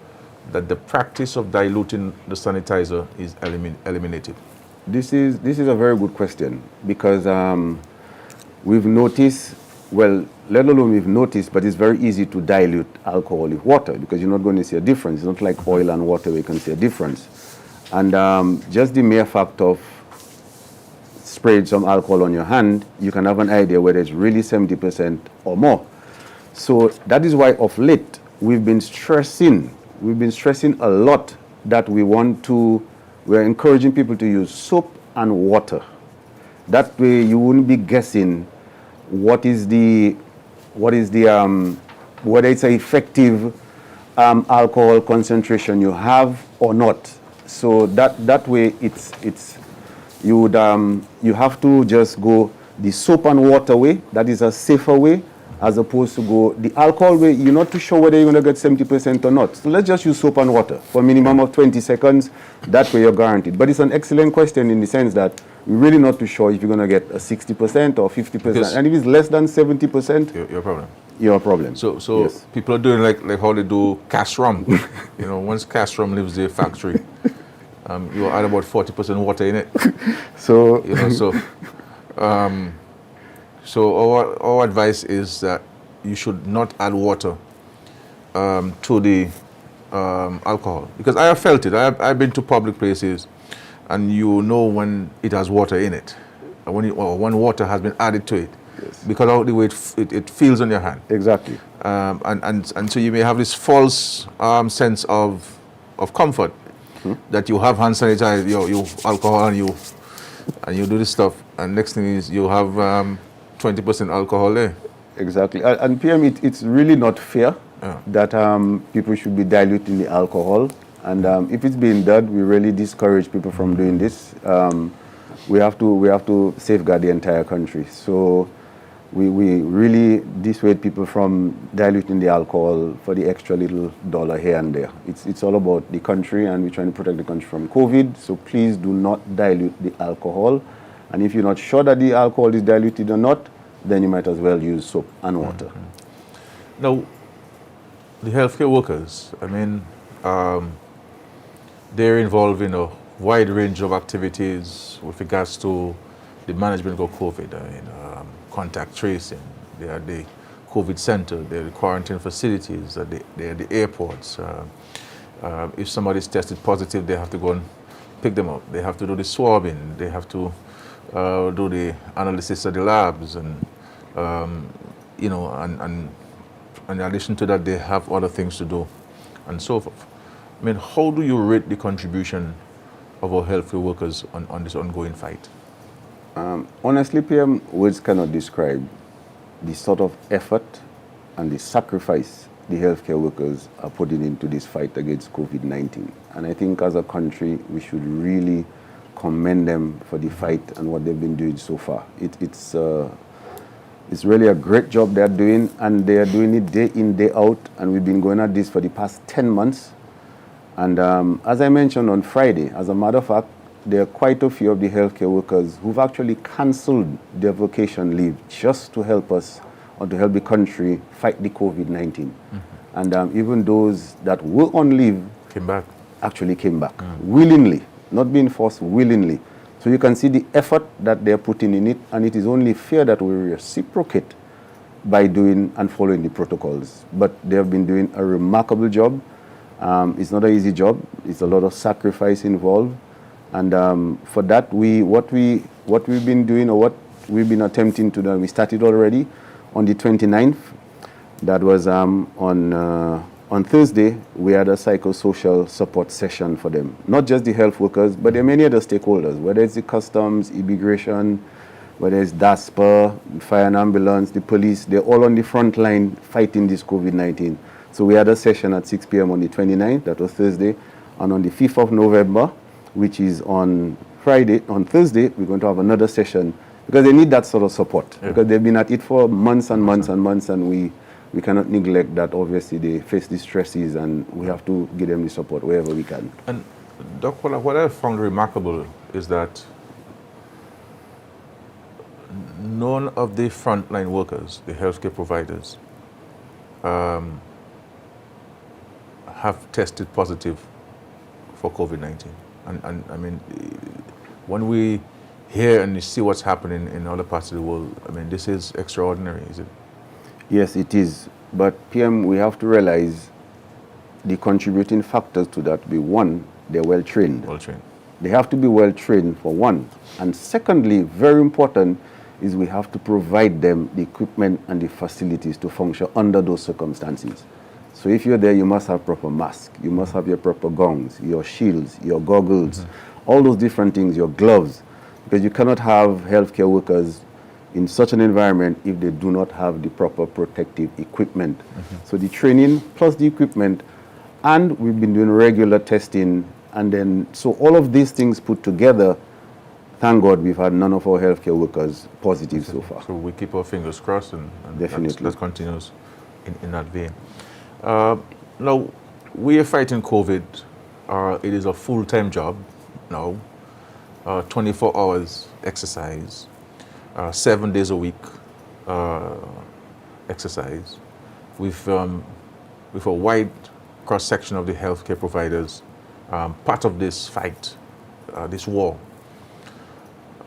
that the practice of diluting the sanitizer is eliminated? This is a very good question, because we've noticed, well, let alone we've noticed, but it's very easy to dilute alcohol with water because you're not going to see a difference. It's not like oil and water where you can see a difference. And just the mere fact of sprayed some alcohol on your hand, you can have an idea whether it's really 70% or more. So that is why of late we've been stressing a lot that we're encouraging people to use soap and water. That way you wouldn't be guessing whether it's an effective alcohol concentration you have or not. So that way you have to just go the soap and water way. That is a safer way, as opposed to go the alcohol way. You're not too sure whether you're going to get 70% or not. So let's just use soap and water for a minimum of 20 seconds. That way you're guaranteed. But it's an excellent question in the sense that we're really not too sure if you're going to get a 60% or 50%. Because and if it's less than 70%, your problem. Your problem. So yes. People are doing like how they do cast rum. Once cast rum leaves the factory, you add about 40% water in it. So our advice is that you should not add water to the alcohol, because I have felt it. I've been to public places, and when it has water in it, when water has been added to it. Yes. Because of the way it feels on your hand. Exactly. And so you may have this false sense of comfort that you have hand sanitizer, you alcohol, and you do this stuff, and next thing is you have 20% alcohol there. Exactly. And PM, it's really not fair that people should be diluting the alcohol. And if it's being done, we really discourage people from doing this. We have to safeguard the entire country. So we really dissuade people from diluting the alcohol for the extra little dollar here and there. It's all about the country, and we're trying to protect the country from COVID. So please do not dilute the alcohol. And if you're not sure that the alcohol is diluted or not, then you might as well use soap and water. Mm-hmm. Now, the healthcare workers, they're involved in a wide range of activities with regards to the management of COVID. Contact tracing, they are the COVID center, they're the quarantine facilities, they're the airports. If somebody's tested positive, they have to go and pick them up. They have to do the swabbing, they have to do the analysis of the labs, and in addition to that, they have other things to do, and so forth. How do you rate the contribution of our healthcare workers on this ongoing fight? Honestly, PM, words cannot describe the sort of effort and the sacrifice the healthcare workers are putting into this fight against COVID-19. And I think as a country, we should really commend them for the fight and what they've been doing so far. It's really a great job they're doing, and they are doing it day in, day out, and we've been going at this for the past 10 months. And as I mentioned on Friday, as a matter of fact, there are quite a few of the healthcare workers who've actually cancelled their vacation leave just to help us, or to help the country fight the COVID-19. Mm-hmm. And even those that were on leave actually came back willingly, not being forced, willingly. So you can see the effort that they're putting in it, and it is only fair that we reciprocate by doing and following the protocols. But they have been doing a remarkable job. It's not an easy job. It's a lot of sacrifice involved. And for that, what we've been doing, or what we've been attempting to do, we started already on the 29th. That was on Thursday. We had a psychosocial support session for them. Not just the health workers, but there are many other stakeholders, whether it's the customs, immigration, whether it's DASPA, fire and ambulance, the police. They're all on the front line fighting this COVID-19. So we had a session at 6 p.m. on the 29th, that was Thursday. And on the 5th of November, which is on Thursday, we're going to have another session, because they need that sort of support. Yeah. Because they've been at it for months and months and months, and we cannot neglect that. Obviously, they face the stresses, and we have to give them the support wherever we can. And Doc, what I found remarkable is that none of the frontline workers, the healthcare providers, have tested positive for COVID-19. And when we hear and see what's happening in other parts of the world, this is extraordinary, is it? Yes, it is. But PM, we have to realize the contributing factors to that be, one, they're well trained. Well trained. They have to be well trained, for one. And secondly, very important, is we have to provide them the equipment and the facilities to function under those circumstances. So if you're there, you must have proper masks, you must have your proper gowns, your shields, your goggles, all those different things, your gloves, because you cannot have healthcare workers in such an environment if they do not have the proper protective equipment. So the training plus the equipment, and we've been doing regular testing, and then, so all of these things put together, thank God we've had none of our healthcare workers positive so far. So we keep our fingers crossed, and Definitely. that continues in that vein. Now, we are fighting COVID. It is a full-time job now, 24 hours exercise, 7 days a week exercise, with a wide cross-section of the healthcare providers, part of this fight, this war.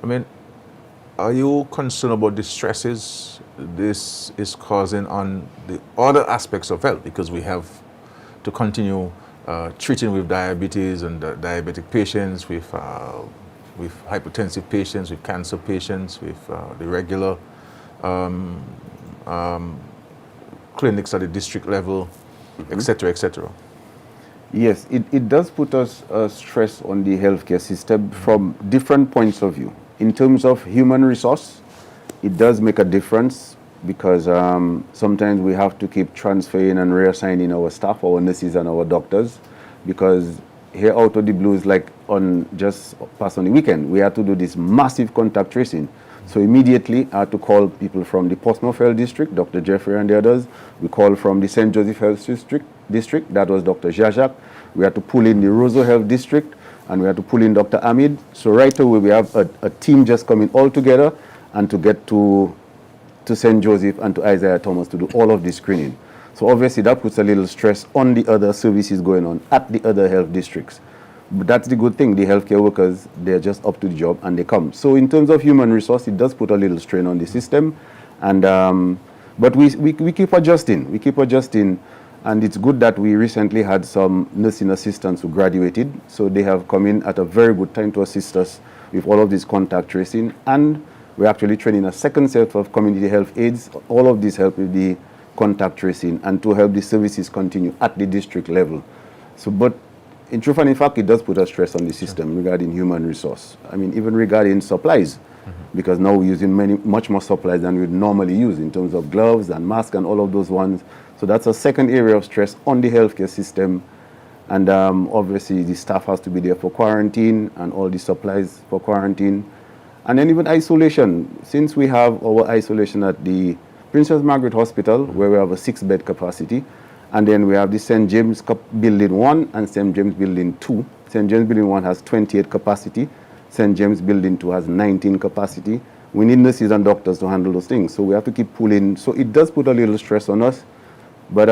I mean, are you concerned about the stresses this is causing on the other aspects of health? Because we have to continue treating with diabetes and diabetic patients, with hypertensive patients, with cancer patients, with the regular clinics at the district level, etc., etc. Yes, it does put us stress on the healthcare system from different points of view. In terms of human resource, it does make a difference, because sometimes we have to keep transferring and reassigning our staff, our nurses and our doctors, because here out of the blues, like on just past on the weekend, we had to do this massive contact tracing. So immediately I had to call people from the Portsmouth Health District, Dr. Jeffrey and the others. We called from the St. Joseph Health District, that was Dr. Jajak. We had to pull in the Roseau Health District, and we had to pull in Dr. Amid. So right away we have a team just coming all together and to get to St. Joseph and to Isaiah Thomas to do all of this screening. So obviously that puts a little stress on the other services going on at the other health districts. But that's the good thing, the healthcare workers, they're just up to the job and they come. So in terms of human resource, it does put a little strain on the system. And but we keep adjusting, and it's good that we recently had some nursing assistants who graduated. So they have come in at a very good time to assist us with all of this contact tracing. And we're actually training a second set of community health aides. All of this help with the contact tracing and to help the services continue at the district level. So, but in truth and in fact, it does put a stress on the system regarding human resource. I mean, even regarding supplies, because now we're using much more supplies than we'd normally use in terms of gloves and masks and all of those ones. So that's a second area of stress on the healthcare system. And obviously the staff has to be there for quarantine and all the supplies for quarantine. And then even isolation. Since we have our isolation at the Princess Margaret Hospital, where we have a 6-bed capacity, and then we have the St. James Building 1 and St. James Building 2. St. James Building 1 has 28 capacity. St. James Building 2 has 19 capacity. We need nurses and doctors to handle those things. So we have to keep pulling. So it does put a little stress on us. But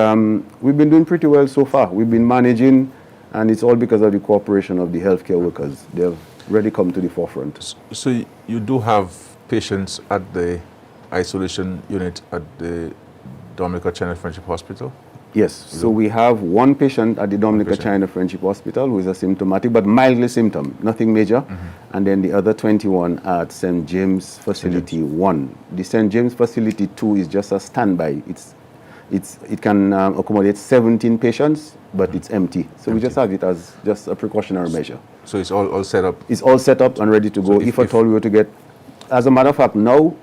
we've been doing pretty well so far. We've been managing, and it's all because of the cooperation of the healthcare workers. They've really come to the forefront. So you do have patients at the isolation unit at the Dominica China Friendship Hospital? Yes. So we have one patient at the Dominica China Friendship Hospital who is asymptomatic, but mildly symptom, nothing major. And then the other 21 at St. James Facility 1. The St. James Facility 2 is just a standby. It can accommodate 17 patients, but it's empty. So we just have it as just a precautionary measure. So it's all set up? It's all set up and ready to go. So if at all we were to get, as a matter of fact, now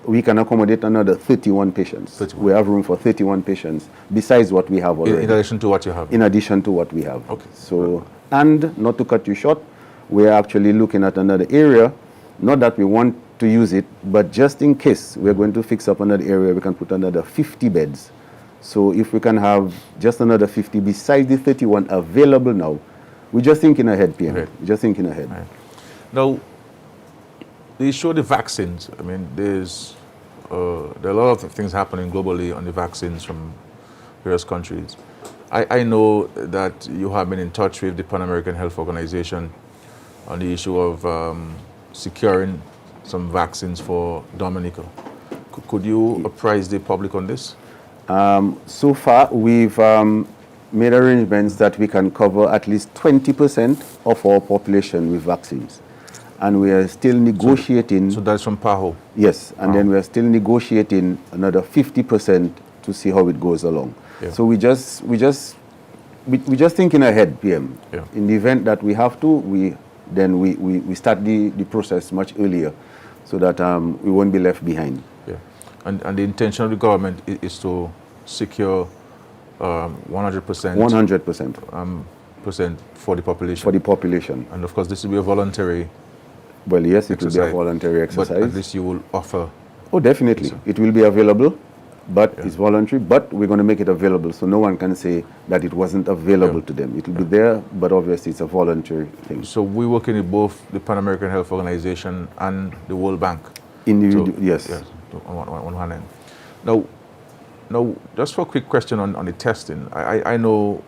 we can accommodate another 31 patients. 31. We have room for 31 patients besides what we have already. In addition to what you have? In addition to what we have. Okay. So, and not to cut you short, we are actually looking at another area. Not that we want to use it, but just in case we're going to fix up another area, we can put another 50 beds. So if we can have just another 50 besides the 31 available now, we're just thinking ahead, PM. Right. We're just thinking ahead. Right. Now, they show the vaccines. I mean, there are a lot of things happening globally on the vaccines from various countries. I know that you have been in touch with the Pan American Health Organization on the issue of securing some vaccines for Dominica. Could you apprise the public on this? So far, we've made arrangements that we can cover at least 20% of our population with vaccines. And we are still negotiating. So that's from PAHO? Yes, and then we are still negotiating another 50% to see how it goes along. Yeah. So we just thinking ahead, PM. Yeah. In the event that we have to, we start the process much earlier, so that we won't be left behind. Yeah, and the intention of the government is to secure 100%. 100%. Percent for the population. For the population. And of course, this will be a voluntary. Well, yes, it exercise, will be a voluntary exercise. But at least you will offer. Oh, definitely. It will be available, but it's voluntary. But we're going to make it available, so no one can say that it wasn't available to them. It will be there, but obviously it's a voluntary thing. So we're working with both the Pan American Health Organization and the World Bank. Yes. Yes, on one end. Now, just for a quick question on the testing. I know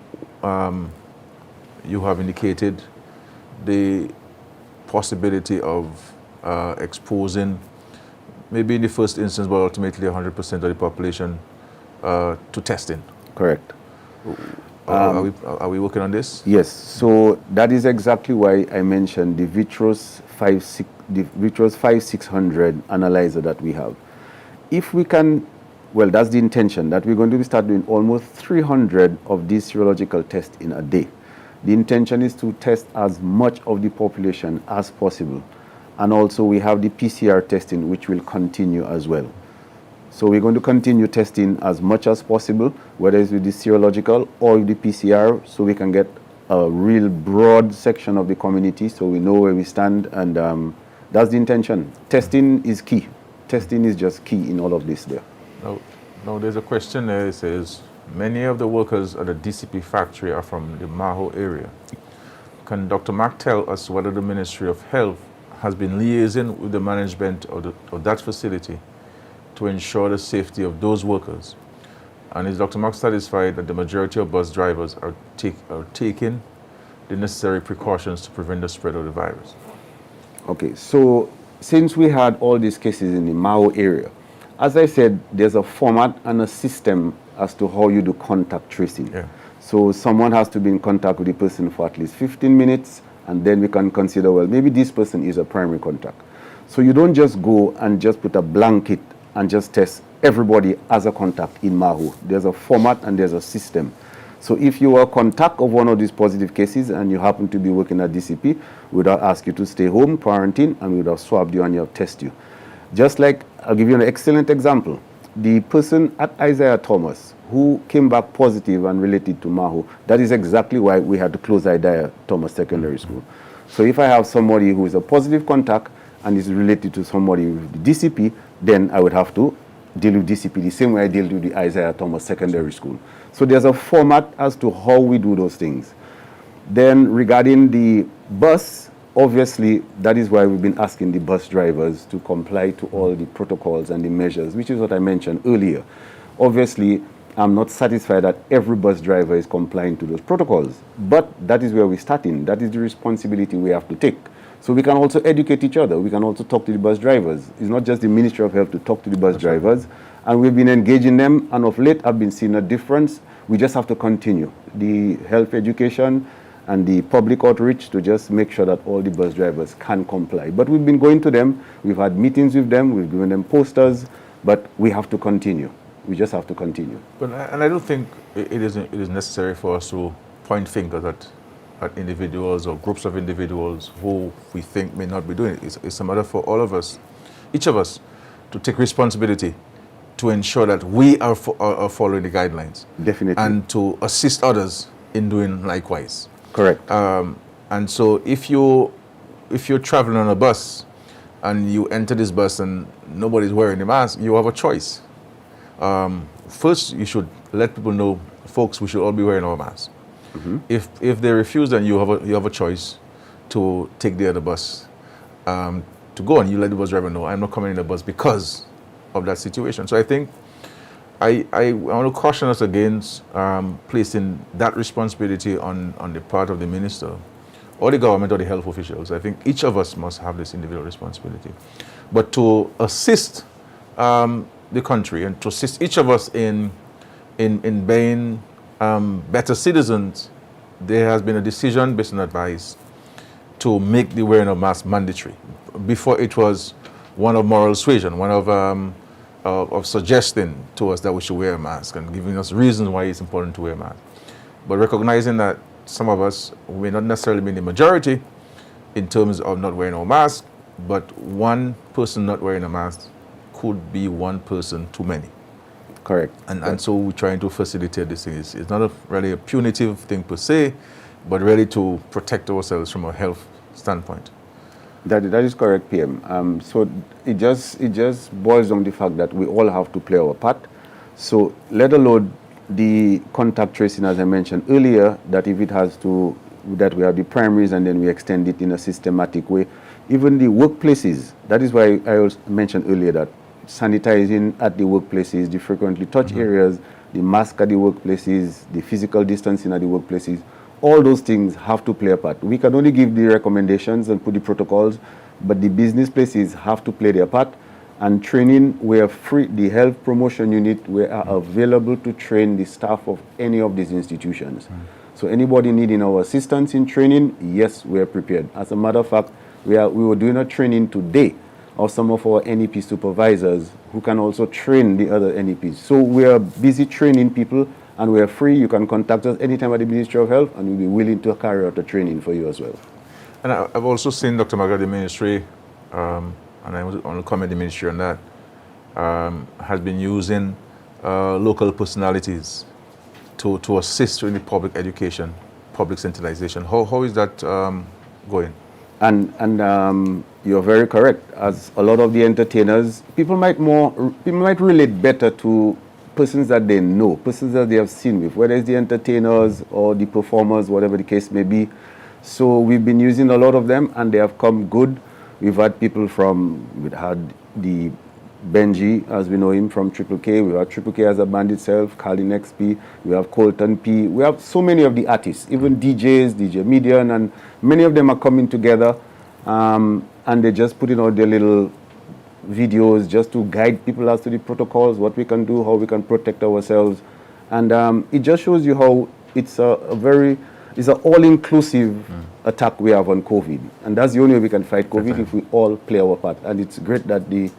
you have indicated the possibility of exposing, maybe in the first instance, but ultimately 100% of the population to testing. Correct. Are we working on this? Yes. So that is exactly why I mentioned the Vitros 5600 analyzer that we have. If we can, well, that's the intention, that we're going to start doing almost 300 of these serological tests in a day. The intention is to test as much of the population as possible. And also we have the PCR testing, which will continue as well. So we're going to continue testing as much as possible, whether it's with the serological or with the PCR, so we can get a real broad section of the community, so we know where we stand, and that's the intention. Testing is key. Testing is just key in all of this there. Now there's a question there. It says, many of the workers at the DCP factory are from the Maho area. Can Dr. Mack tell us whether the Ministry of Health has been liaising with the management of that facility to ensure the safety of those workers? And is Dr. Mack satisfied that the majority of bus drivers are taking the necessary precautions to prevent the spread of the virus? Okay, so since we had all these cases in the Mao area, as I said, there's a format and a system as to how you do contact tracing. Yeah. So someone has to be in contact with the person for at least 15 minutes, and then we can consider, well, maybe this person is a primary contact. So you don't just go and just put a blanket and just test everybody as a contact in Maho. There's a format and there's a system. So if you are a contact of one of these positive cases and you happen to be working at DCP, we would ask you to stay home, quarantine, and we would have swabbed you and you have tested you. Just like, I'll give you an excellent example. The person at Isaiah Thomas who came back positive and related to Maho, that is exactly why we had to close Isaiah Thomas Secondary School. So if I have somebody who is a positive contact and is related to somebody with the DCP, then I would have to deal with DCP the same way I deal with the Isaiah Thomas Secondary School. So there's a format as to how we do those things. Then regarding the bus, obviously that is why we've been asking the bus drivers to comply to all the protocols and the measures, which is what I mentioned earlier. Obviously, I'm not satisfied that every bus driver is complying to those protocols, but that is where we're starting. That is the responsibility we have to take. So we can also educate each other. We can also talk to the bus drivers. It's not just the Ministry of Health to talk to the bus drivers. And we've been engaging them, and of late I've been seeing a difference. We just have to continue the health education and the public outreach to just make sure that all the bus drivers can comply. But we've been going to them, we've had meetings with them, we've given them posters, but we have to continue. We just have to continue. And I don't think it is necessary for us to point fingers at individuals or groups of individuals who we think may not be doing it. It's a matter for all of us, each of us, to take responsibility to ensure that we are following the guidelines. Definitely. And to assist others in doing likewise. Correct. And so if you're traveling on a bus and you enter this bus and nobody's wearing a mask, you have a choice. First, you should let people know, folks, we should all be wearing our masks. Mm-hmm. If they refuse, then you have a choice to take the other bus to go, and you let the bus driver know, I'm not coming in the bus because of that situation. So I think I want to caution us against placing that responsibility on the part of the minister or the government or the health officials. I think each of us must have this individual responsibility. But to assist the country and to assist each of us in being better citizens, there has been a decision based on advice to make the wearing of masks mandatory. Before it was one of moral suasion, one of suggesting to us that we should wear a mask and giving us reasons why it's important to wear a mask. But recognizing that some of us may not necessarily be in the majority in terms of not wearing a mask, but one person not wearing a mask could be one person too many. Correct. And so we're trying to facilitate this thing. It's not really a punitive thing per se, but really to protect ourselves from a health standpoint. That is correct, PM. So it just boils down to the fact that we all have to play our part. So let alone the contact tracing, as I mentioned earlier, that if it has to, that we have the primaries and then we extend it in a systematic way. Even the workplaces, that is why I also mentioned earlier that sanitizing at the workplaces, the frequently touched areas, the mask at the workplaces, the physical distancing at the workplaces, all those things have to play a part. We can only give the recommendations and put the protocols, but the business places have to play their part. And training, we are free, the health promotion unit, we are available to train the staff of any of these institutions. So anybody needing our assistance in training, yes, we are prepared. As a matter of fact, we were doing a training today of some of our NEP supervisors who can also train the other NEPs. So we are busy training people and we are free. You can contact us anytime at the Ministry of Health and we'll be willing to carry out the training for you as well. And I've also seen Dr. Maga, the ministry, and I want to comment the ministry on that, has been using local personalities to assist in the public education, public sensitization. How is that going? And you're very correct. As a lot of the entertainers, people might relate better to persons that they know, persons that they have seen with, whether it's the entertainers or the performers, whatever the case may be. So we've been using a lot of them, and they have come good. We've had people we had the Benji, as we know him, from Triple K. We have Triple K as a band itself, Carlin XP. We have Colton P. We have so many of the artists, even DJs, DJ Median, and many of them are coming together, and they're just putting out their little videos just to guide people as to the protocols, what we can do, how we can protect ourselves. And it just shows you how it's it's an all-inclusive attack we have on COVID. And that's the only way we can fight COVID, if we all play our part. And it's great that the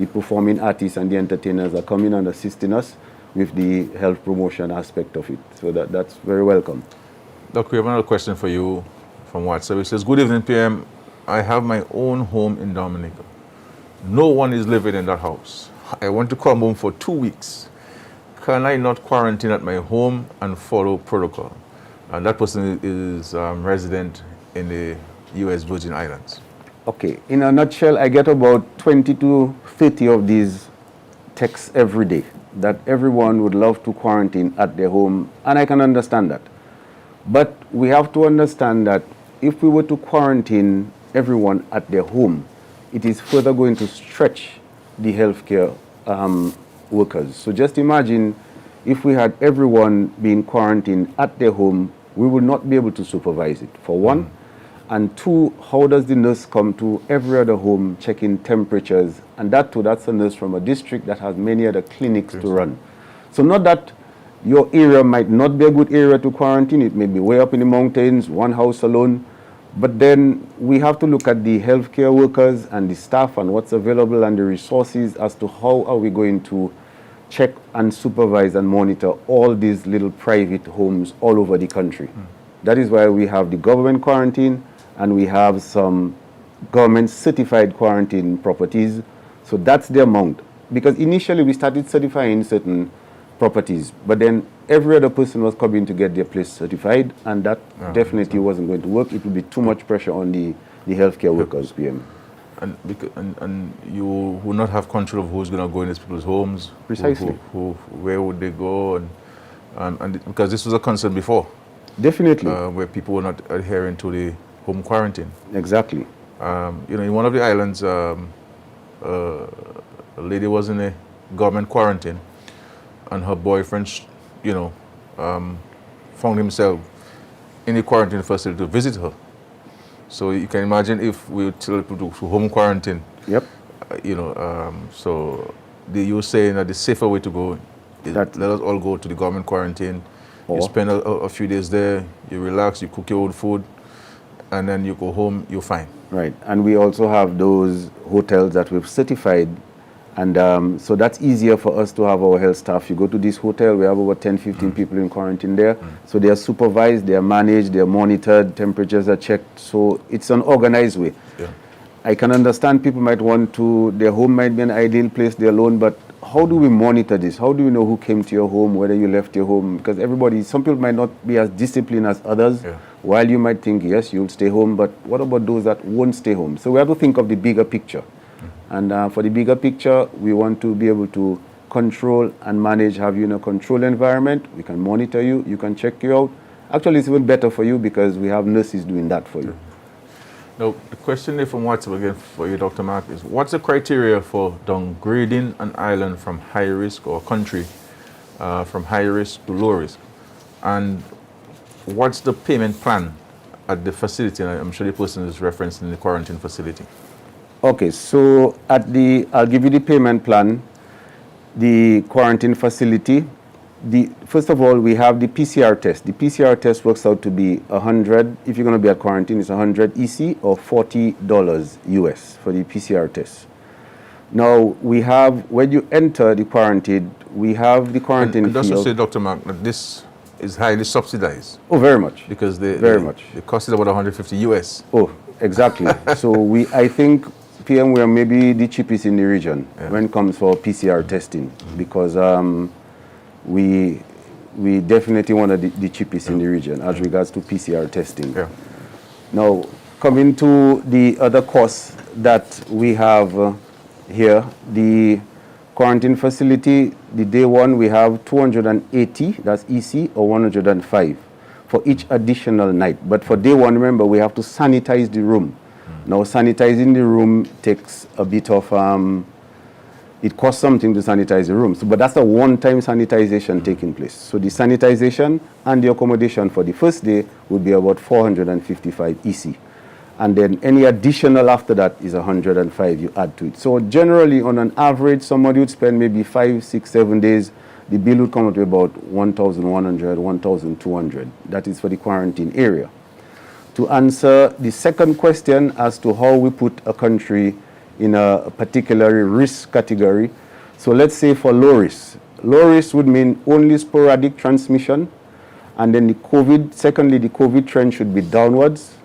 performing artists and the entertainers are coming and assisting us with the health promotion aspect of it. So that's very welcome. Doc, we have another question for you from WhatsApp. It says, good evening, PM. I have my own home in Dominica. No one is living in that house. I want to come home for 2 weeks. Can I not quarantine at my home and follow protocol? And that person is resident in the U.S. Virgin Islands. Okay, in a nutshell, I get about 20 to 30 of these texts every day that everyone would love to quarantine at their home, and I can understand that. But we have to understand that if we were to quarantine everyone at their home, it is further going to stretch the healthcare workers. So just imagine if we had everyone being quarantined at their home, we would not be able to supervise it, for one. And two, how does the nurse come to every other home checking temperatures? And that's a nurse from a district that has many other clinics to run. So not that your area might not be a good area to quarantine, it may be way up in the mountains, one house alone, but then we have to look at the healthcare workers and the staff and what's available and the resources as to how are we going to check and supervise and monitor all these little private homes all over the country. That is why we have the government quarantine and we have some government certified quarantine properties. So that's the amount. Because initially we started certifying certain properties, but then every other person was coming to get their place certified, and that definitely wasn't going to work. It would be too much pressure on the healthcare workers, PM. And you will not have control of who's going to go in these people's homes. Precisely. Where would they go? And because this was a concern before. Definitely. Where people were not adhering to the home quarantine. Exactly. In one of the islands, a lady was in a government quarantine, and her boyfriend, found himself in the quarantine facility to visit her. So you can imagine if we tell people to home quarantine. Yep. So you were saying that the safer way to go is let us all go to the government quarantine, You spend a few days there, you relax, you cook your own food, and then you go home, you're fine. Right. And we also have those hotels that we've certified. And so that's easier for us to have our health staff. You go to this hotel, we have over 10, 15 people in quarantine there. So they are supervised, they are managed, they are monitored, temperatures are checked. So it's an organized way. Yeah. I can understand people might want to, their home might be an ideal place, they're alone, but how do we monitor this? How do we know who came to your home, whether you left your home? Because some people might not be as disciplined as others. Yeah. While you might think, yes, you'll stay home, but what about those that won't stay home? So we have to think of the bigger picture. And for the bigger picture, we want to be able to control and manage, have you in a controlled environment. We can monitor you, you can check you out. Actually, it's even better for you because we have nurses doing that for you. Now, the question there from WhatsApp again for you, Dr. Mark, is what's the criteria for downgrading an island from high risk or a country from high risk to low risk? And what's the payment plan at the facility? And I'm sure the person is referencing the quarantine facility. Okay, so I'll give you the payment plan. The quarantine facility, first of all, we have the PCR test. The PCR test works out to be 100, if you're going to be at quarantine, it's 100 EC or $40 US for the PCR test. Now, we have, when you enter the quarantine, we have the quarantine and just field. to say, Dr. Mark, that this is highly subsidized. Oh, very much. Because the cost is about 150 US. Oh, exactly. So I think, PM, we are maybe the cheapest in the region when it comes for PCR testing, because we definitely one of the cheapest in the region as regards to PCR testing. Yeah. Now, coming to the other costs that we have here, the quarantine facility, the day one we have 280, that's EC, or 105 for each additional night. But for day one, remember, we have to sanitize the room. Now, sanitizing the room takes a bit of, it costs something to sanitize the room. So, but that's a one-time sanitization taking place. So the sanitization and the accommodation for the first day would be about 455 EC. And then any additional after that is 105 you add to it. So generally, on an average, somebody would spend maybe 5, 6, 7 days. The bill would come out to about 1,100, 1,200. That is for the quarantine area. To answer the second question as to how we put a country in a particular risk category. So let's say for low risk. Low risk would mean only sporadic transmission. And then secondly, the COVID trend should be downwards.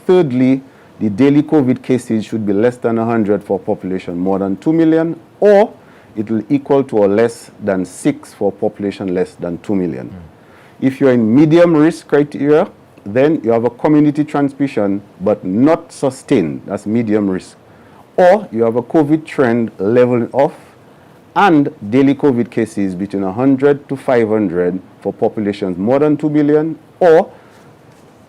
Thirdly, the daily COVID cases should be less than 100 for population more than 2 million, or it will equal to or less than 6 for population less than 2 million. If you're in medium risk criteria, then you have a community transmission, but not sustained. That's medium risk. Or you have a COVID trend leveling off and daily COVID cases between 100 to 500 for populations more than 2 million, or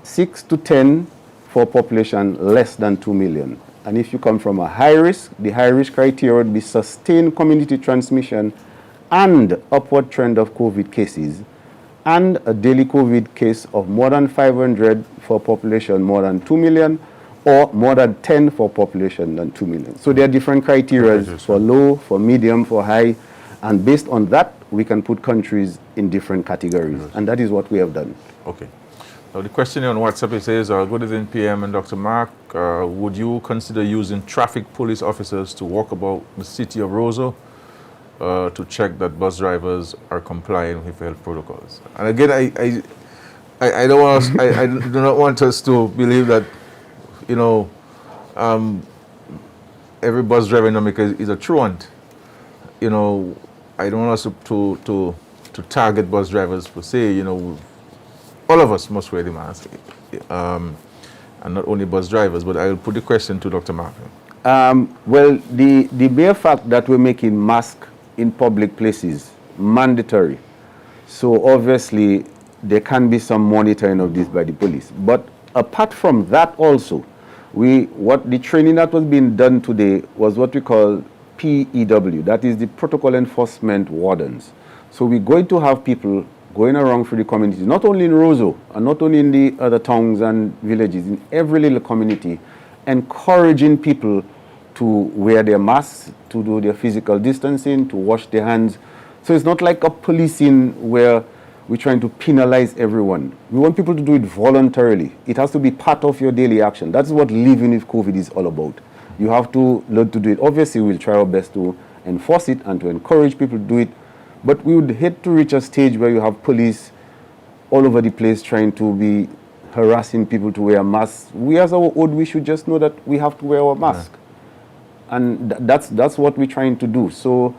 6 to 10 for population less than 2 million. And if you come from a high risk, the high risk criteria would be sustained community transmission and upward trend of COVID cases, and a daily COVID case of more than 500 for population more than 2 million, or more than 10 for population than 2 million. So there are different criteria for low, for medium, for high, and based on that, we can put countries in different categories, and that is what we have done. Okay. Now the question on WhatsApp, it says, good evening, PM and Dr. Mark. Would you consider using traffic police officers to walk about the city of Roseau to check that bus drivers are complying with health protocols? And again, I don't want I do not want us to believe that, you know, every bus driver in Dominica is a truant. You know, I don't want us to target bus drivers per se. You know, all of us must wear the mask, and not only bus drivers. But I will put the question to Dr. Mark. Well, the mere fact that we're making masks in public places mandatory, so obviously there can be some monitoring of this by the police. But apart from that, also, what the training that was being done today was what we call PEW. That is the Protocol Enforcement Wardens. So we're going to have people going around through the community, not only in Roseau, and not only in the other towns and villages, in every little community, encouraging people to wear their masks, to do their physical distancing, to wash their hands. So it's not like a policing where we're trying to penalize everyone. We want people to do it voluntarily. It has to be part of your daily action. That's what living with COVID is all about. You have to learn to do it. Obviously, we'll try our best to enforce it and to encourage people to do it. But we would hate to reach a stage where you have police all over the place trying to be harassing people to wear masks. We as our own, we should just know that we have to wear our mask. Yeah. And that's what we're trying to do. So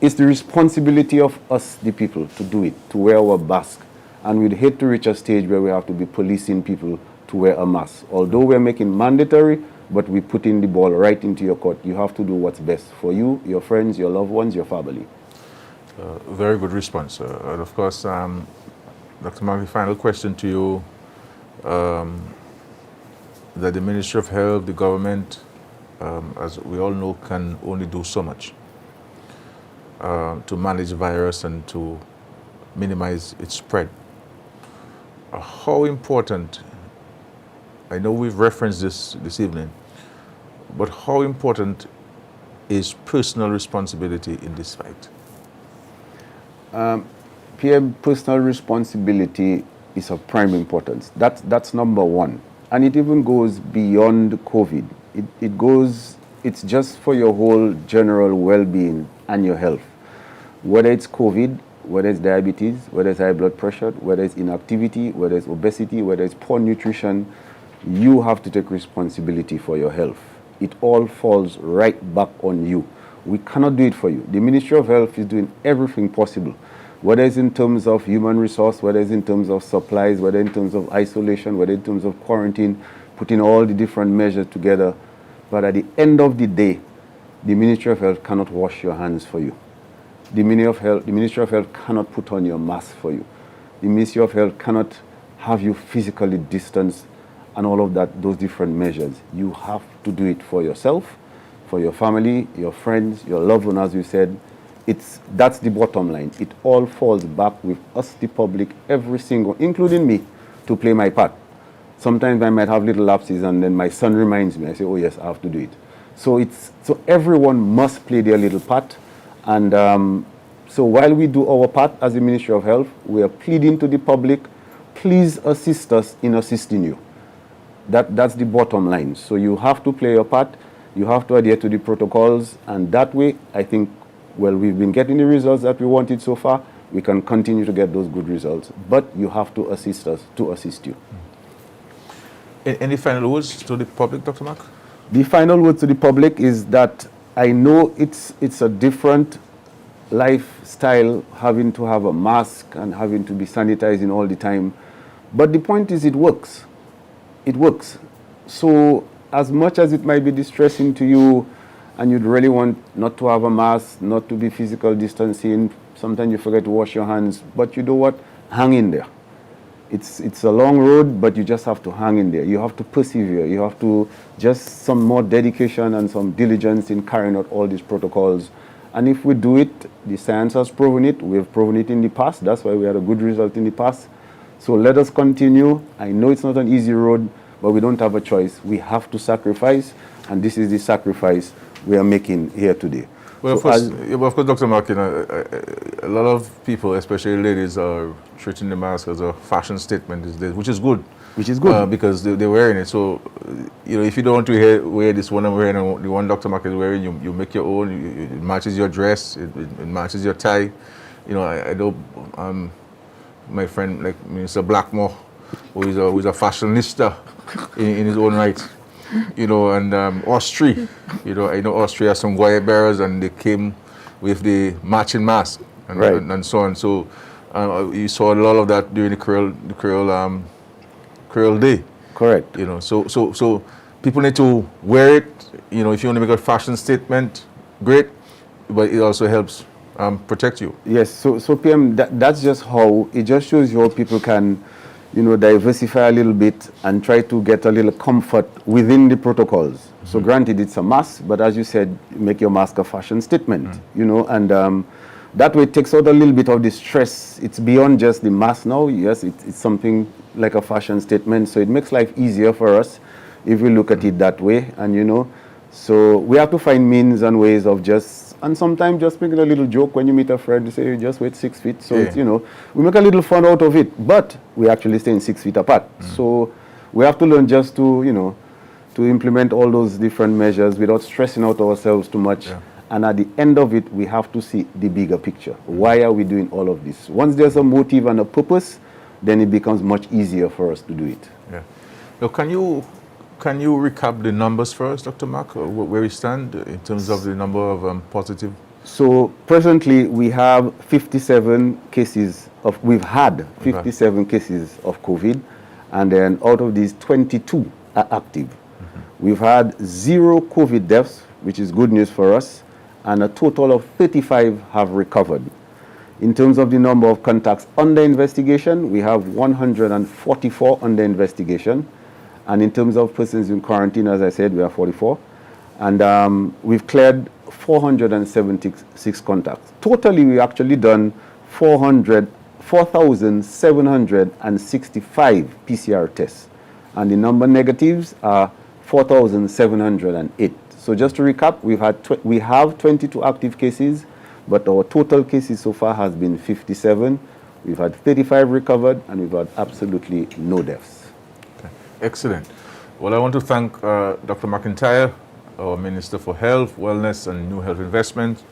it's the responsibility of us, the people, to do it, to wear our mask. And we'd hate to reach a stage where we have to be policing people to wear a mask. Although we're making mandatory, but we're putting the ball right into your court. You have to do what's best for you, your friends, your loved ones, your family. Very good response. And of course, Dr. Mark, the final question to you, that the Ministry of Health, the government, as we all know, can only do so much to manage the virus and to minimize its spread. How important, I know we've referenced this evening, but how important is personal responsibility in this fight? PM, personal responsibility is of prime importance. That's number one. And it even goes beyond COVID. It's just for your whole general well-being and your health. Whether it's COVID, whether it's diabetes, whether it's high blood pressure, whether it's inactivity, whether it's obesity, whether it's poor nutrition, you have to take responsibility for your health. It all falls right back on you. We cannot do it for you. The Ministry of Health is doing everything possible, whether it's in terms of human resource, whether it's in terms of supplies, whether in terms of isolation, whether in terms of quarantine, putting all the different measures together. But at the end of the day, the Ministry of Health cannot wash your hands for you. The Ministry of Health cannot put on your mask for you. The Ministry of Health cannot have you physically distanced and all of that, those different measures. You have to do it for yourself, for your family, your friends, your loved ones, as you said. That's the bottom line. It all falls back with us, the public, every single, including me, to play my part. Sometimes I might have little lapses and then my son reminds me. I say, oh yes, I have to do it. So everyone must play their little part. And so while we do our part as the Ministry of Health, we are pleading to the public, please assist us in assisting you. That's the bottom line. So you have to play your part. You have to adhere to the protocols. And that way, I think, well, we've been getting the results that we wanted so far. We can continue to get those good results. But you have to assist us to assist you. Any final words to the public, Dr. Mark? The final word to the public is that I know it's a different lifestyle, having to have a mask and having to be sanitizing all the time. But the point is, it works. It works. So as much as it might be distressing to you and you'd really want not to have a mask, not to be physical distancing, sometimes you forget to wash your hands, but you know what? Hang in there. It's a long road, but you just have to hang in there. You have to persevere. You have to just some more dedication and some diligence in carrying out all these protocols. And if we do it, the science has proven it. We've proven it in the past. That's why we had a good result in the past. So let us continue. I know it's not an easy road, but we don't have a choice. We have to sacrifice, and this is the sacrifice we are making here today. Well, so of course, Dr. Mark, a lot of people, especially ladies, are treating the mask as a fashion statement these days, which is good. Which is good. Because they're wearing it. So, if you don't want to wear this one I'm wearing, and the one Dr. Mark is wearing, you make your own. It matches your dress. It matches your tie. I know my friend, like Mr. Blackmore, who is a fashionista in his own right. And Austria, I know Austria has some guaya bearers, and they came with the matching mask and so on. So you saw a lot of that during the Creole Day. Correct. So people need to wear it. If you want to make a fashion statement, great, but it also helps protect you. Yes. So PM, that's just how it just shows you how people can, diversify a little bit and try to get a little comfort within the protocols. Mm-hmm. So granted, it's a mask, but as you said, make your mask a fashion statement, and that way it takes out a little bit of the stress. It's beyond just the mask now. Yes, it's something like a fashion statement. So it makes life easier for us if we look at it that way. And, So we have to find means and ways of and sometimes just making a little joke when you meet a friend, you say, just wait 6 feet. So it's, we make a little fun out of it, but we actually staying 6 feet apart. So we have to learn just to, to implement all those different measures without stressing out ourselves too much. Yeah. And at the end of it, we have to see the bigger picture. Why are we doing all of this? Once there's a motive and a purpose, then it becomes much easier for us to do it. Yeah. Now, can you recap the numbers for us, Dr. Mark, where we stand in terms of the number of positive? So presently we have 57 cases we've had 57 cases of COVID, and then out of these 22 are active. We've had 0 COVID deaths, which is good news for us, and a total of 35 have recovered. In terms of the number of contacts under investigation, we have 144 under investigation. And in terms of persons in quarantine, as I said, we have 44. And we've cleared 476 contacts. Totally, we actually done 4,765 PCR tests. And the number negatives are 4,708. So just to recap, we have 22 active cases, but our total cases so far has been 57. We've had 35 recovered, and we've had absolutely no deaths. Okay. Excellent. Well, I want to thank Dr. McIntyre, our Minister for Health, Wellness and New Health Investment,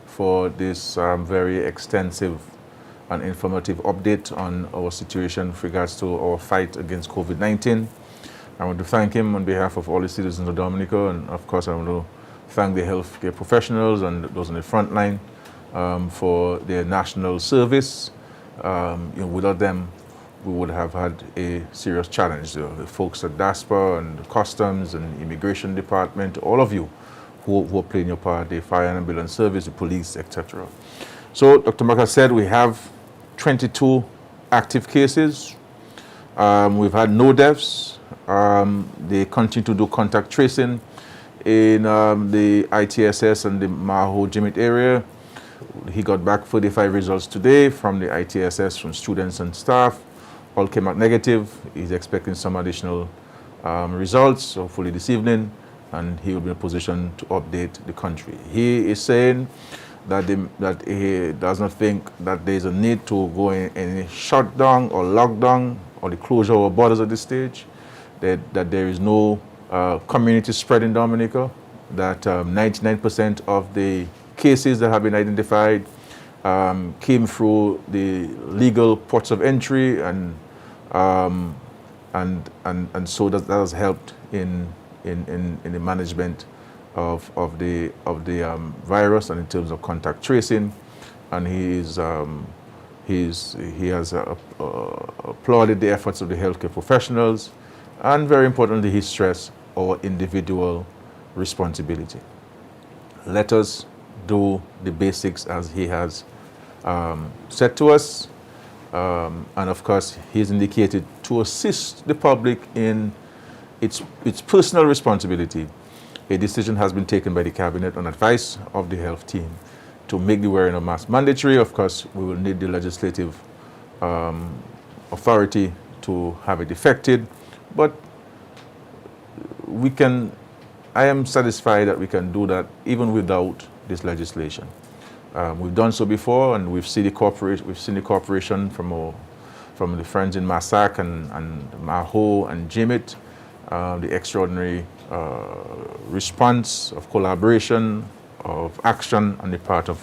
for this very extensive and informative update on our situation with regards to our fight against COVID-19. I want to thank him on behalf of all the citizens of Dominica, and of course I want to thank the healthcare professionals and those on the front line for their national service. Without them, we would have had a serious challenge. The folks at DASPA and the Customs and Immigration Department, all of you who are playing your part, the Fire and Ambulance Service, the police, etc. So, Dr. Maka said we have 22 active cases. We've had no deaths. They continue to do contact tracing in the ITSS and the Maho Jimit area. He got back 45 results today from the ITSS, from students and staff. All came out negative. He's expecting some additional results, hopefully this evening, and he will be in a position to update the country. He is saying that he does not think that there is a need to go in any shutdown or lockdown or the closure of borders at this stage, that there is no community spread in Dominica, that 99% of the cases that have been identified came through the legal ports of entry, and so that has helped in the management of the virus and in terms of contact tracing. And he has applauded the efforts of the healthcare professionals, and very importantly, he stressed our individual responsibility. Let us do the basics as he has said to us, and of course he's indicated to assist the public in its personal responsibility. A decision has been taken by the cabinet on advice of the health team to make the wearing of masks mandatory. Of course, we will need the legislative authority to have it effected, but I am satisfied that we can do that even without this legislation. We've done so before, and we've seen the cooperation from the friends in Massac and Maho and Jimit, the extraordinary response of collaboration, of action on the part of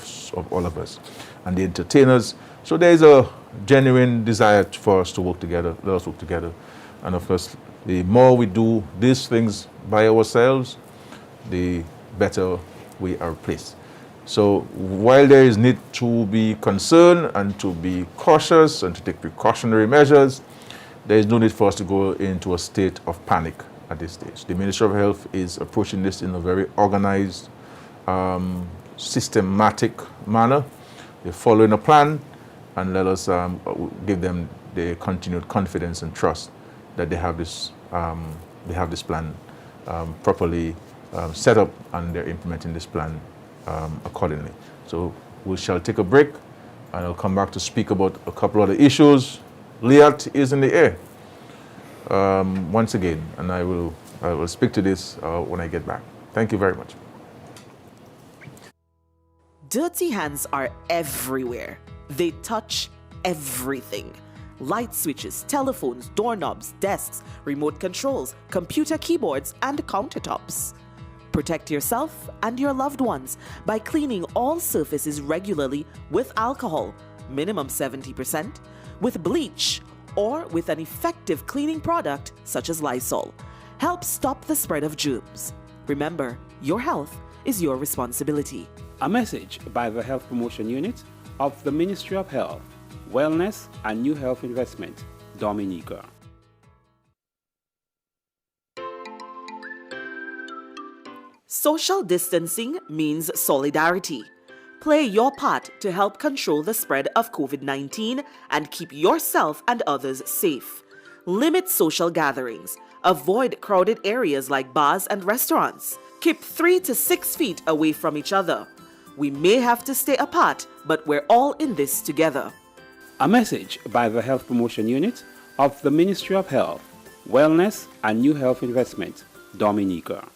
all of us and the entertainers. So there is a genuine desire for us to work together. Let us work together, and of course, the more we do these things by ourselves, the better we are placed. So while there is need to be concerned and to be cautious and to take precautionary measures, there is no need for us to go into a state of panic at this stage. The Ministry of Health is approaching this in a very organized, systematic manner. They're following a plan, and let us give them the continued confidence and trust that they have this plan properly set up, and they're implementing this plan accordingly. So we shall take a break, and I'll come back to speak about a couple other issues. Liat is in the air once again, and I will speak to this when I get back. Thank you very much. Dirty hands are everywhere. They touch everything. Light switches, telephones, doorknobs, desks, remote controls, computer keyboards, and countertops. Protect yourself and your loved ones by cleaning all surfaces regularly with alcohol, minimum 70%, with bleach, or with an effective cleaning product such as Lysol. Help stop the spread of germs. Remember, your health is your responsibility. A message by the Health Promotion Unit of the Ministry of Health, Wellness and New Health Investment, Dominica. Social distancing means solidarity. Play your part to help control the spread of COVID-19 and keep yourself and others safe. Limit social gatherings. Avoid crowded areas like bars and restaurants. Keep 3 to 6 feet away from each other. We may have to stay apart, but we're all in this together. A message by the Health Promotion Unit of the Ministry of Health, Wellness and New Health Investment, Dominica.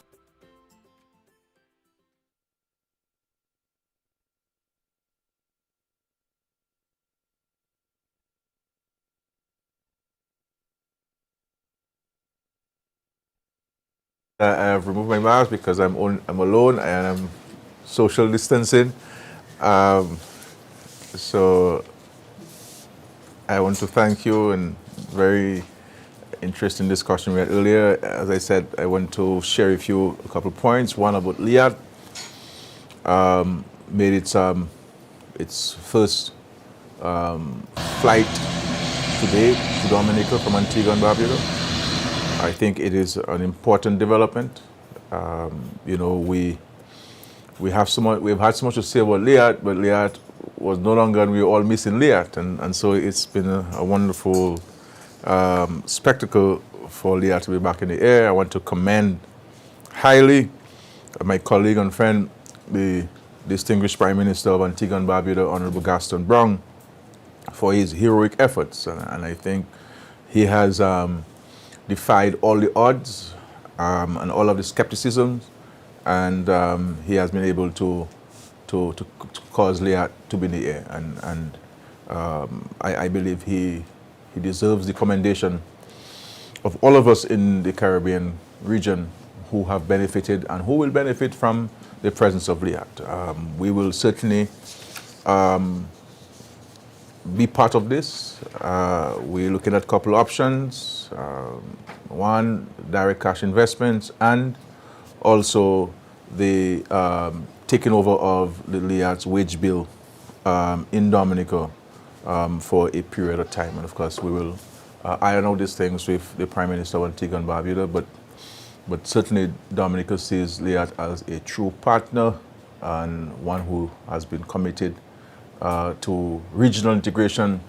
I've removed my mask because I'm alone and I'm social distancing. So I want to thank you, and very interesting discussion we had earlier. As I said, I want to share with you a couple of points. One about Liat. Made its first flight today to Dominica from Antigua and Barbuda. I think it is an important development. You know, we've had so much to say about Liat, but Liat was no longer, and we were all missing Liat, and so it's been a wonderful spectacle for Liat to be back in the air. I want to commend highly my colleague and friend, the distinguished Prime Minister of Antigua and Barbuda, Honorable Gaston Brown, for his heroic efforts, and I think he has defied all the odds and all of the skepticism, and he has been able to cause Liat to be in the air, and I believe he deserves the commendation of all of us in the Caribbean region who have benefited and who will benefit from the presence of Liat. We will certainly be part of this. We're looking at a couple of options. One, direct cash investments, and also the taking over of the Liat's wage bill in Dominica for a period of time. And of course, we will iron out these things with the Prime Minister of Antigua and Barbuda, but certainly Dominica sees Liat as a true partner and one who has been committed to regional integration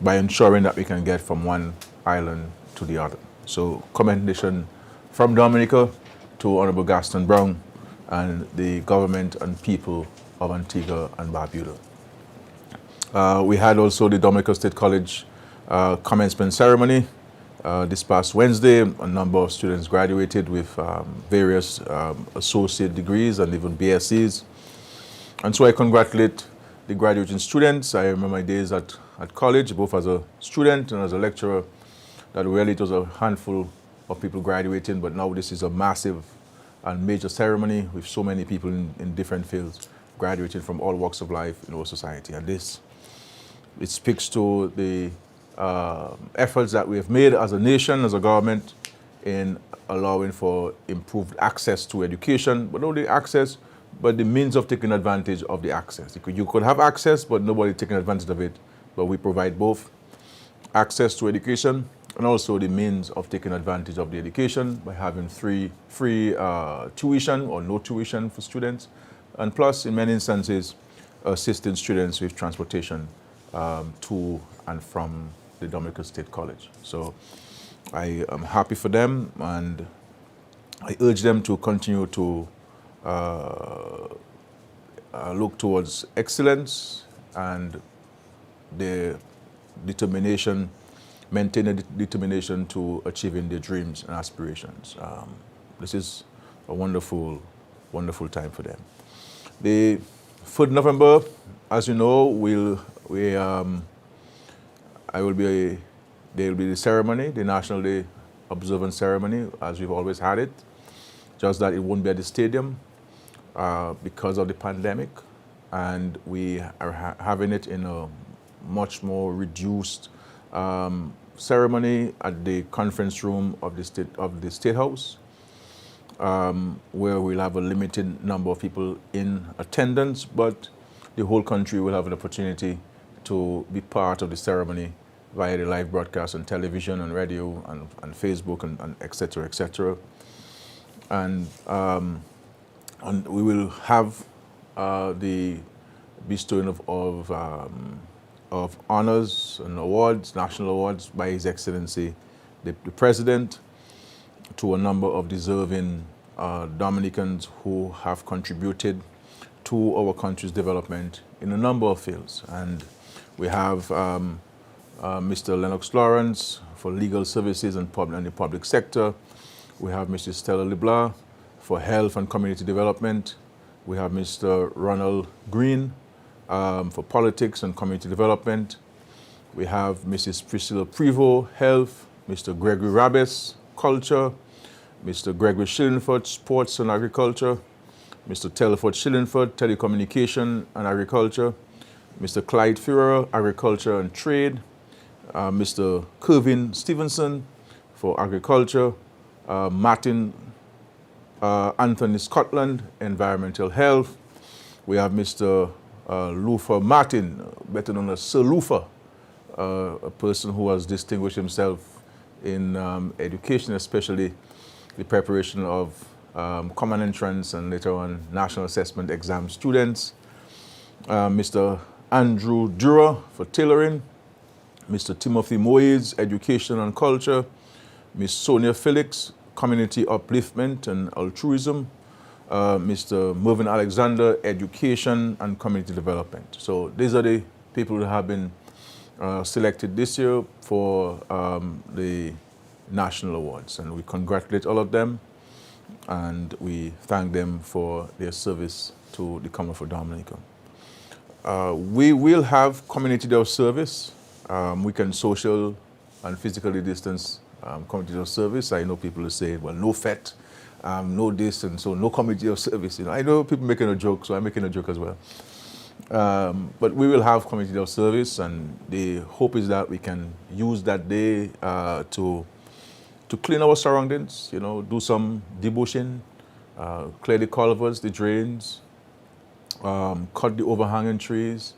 by ensuring that we can get from one island to the other. So commendation from Dominica to Honorable Gaston Brown and the government and people of Antigua and Barbuda. We had also the Dominica State College commencement ceremony this past Wednesday. A number of students graduated with various associate degrees and even BScs. And so I congratulate the graduating students. I remember my days at college, both as a student and as a lecturer, that really it was a handful of people graduating, but now this is a massive and major ceremony with so many people in different fields graduating from all walks of life in our society. And this, it speaks to the efforts that we have made as a nation, as a government, in allowing for improved access to education, but not only access, but the means of taking advantage of the access. You could have access, but nobody taking advantage of it. But we provide both access to education and also the means of taking advantage of the education by having free tuition or no tuition for students, and plus, in many instances, assisting students with transportation to and from the Dominica State College. So I am happy for them, and I urge them to continue to look towards excellence and their determination, maintain a determination to achieving their dreams and aspirations. This is a wonderful wonderful time for them. The 3rd November, as you know, there will be the ceremony, the National Day observance ceremony, as we've always had it, just that it won't be at the stadium because of the pandemic, and we are having it in a much more reduced ceremony at the conference room of the State House, where we'll have a limited number of people in attendance, but the whole country will have an opportunity to be part of the ceremony via the live broadcast on television, on radio, and Facebook, and et cetera, et cetera. And we will have the bestowing of honors and awards, national awards, by His Excellency the President, to a number of deserving Dominicans who have contributed to our country's development in a number of fields. And we have Mr. Lennox Lawrence for legal services and the public sector. We have Mrs. Stella LeBlanc for health and community development. We have Mr. Ronald Green for politics and community development. We have Mrs. Priscilla Prevost, health, Mr. Gregory Rabes, culture, Mr. Gregory Shillingford, sports and agriculture, Mr. Telford Shillingford, telecommunication and agriculture, Mr. Clyde Führer, agriculture and trade, Mr. Kervin Stevenson for agriculture, Martin Anthony Scotland, environmental health. We have Mr. Luther Martin, better known as Sir Luther, a person who has distinguished himself in education, especially the preparation of common entrance and later on national assessment exam students. Mr. Andrew Dura for tailoring, Mr. Timothy Moyes, education and culture, Ms. Sonia Felix, community upliftment and altruism, Mr. Mervyn Alexander, education and community development. So these are the people who have been selected this year for the national awards, and we congratulate all of them and we thank them for their service to the Commonwealth of Dominica. We will have community day of service. We can social and physically distance community day of service. I know people will say, well, no FET, no this, and so no community day of service. You know, I know people making a joke, so I'm making a joke as well. But we will have community day of service, and the hope is that we can use that day to clean our surroundings, you know, do some debushing, clear the culverts, the drains, cut the overhanging trees,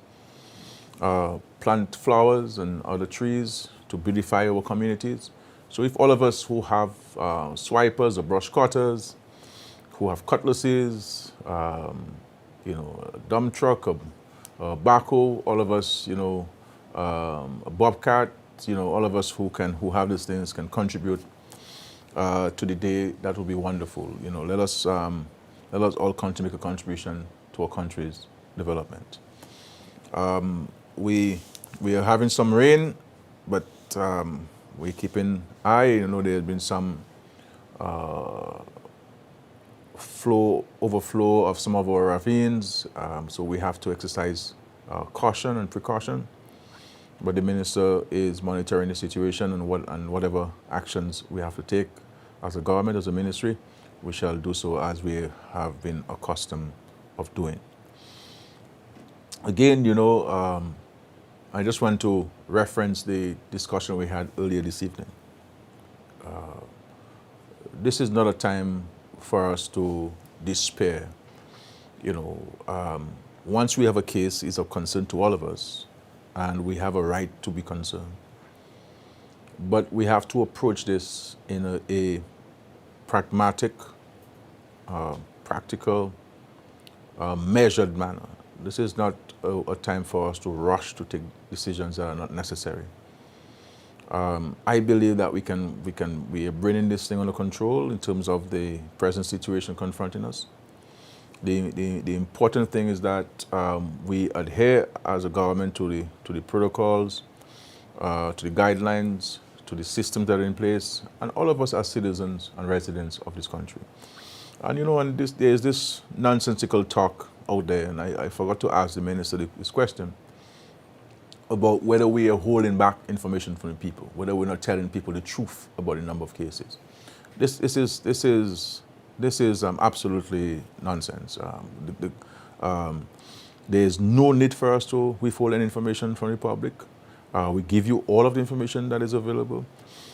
plant flowers and other trees to beautify our communities. So if all of us who have swipers or brush cutters, who have cutlasses, you know, a dump truck, a backhoe, all of us, you know, a bobcat, you know, all of us who have these things can contribute to the day, that will be wonderful. You know, let us all come to make a contribution to our country's development. We are having some rain, but we're keeping eye. You know, there has been some overflow of some of our ravines, so we have to exercise caution and precaution. But the minister is monitoring the situation, and whatever actions we have to take as a government, as a ministry, we shall do so as we have been accustomed of doing. Again, you know, I just want to reference the discussion we had earlier this evening. This is not a time for us to despair. You know, once we have a case, it's of concern to all of us, and we have a right to be concerned. But we have to approach this in a pragmatic, practical, measured manner. This is not a time for us to rush to take decisions that are not necessary. I believe that we are bringing this thing under control in terms of the present situation confronting us. The important thing is that we adhere as a government to the protocols, to the guidelines, to the systems that are in place, and all of us as citizens and residents of this country. And you know, and there's this nonsensical talk out there, and I forgot to ask the minister this question about whether we are holding back information from the people, whether we're not telling people the truth about the number of cases. This is absolutely nonsense. There's no need for us to withhold any information from the public. We give you all of the information that is available.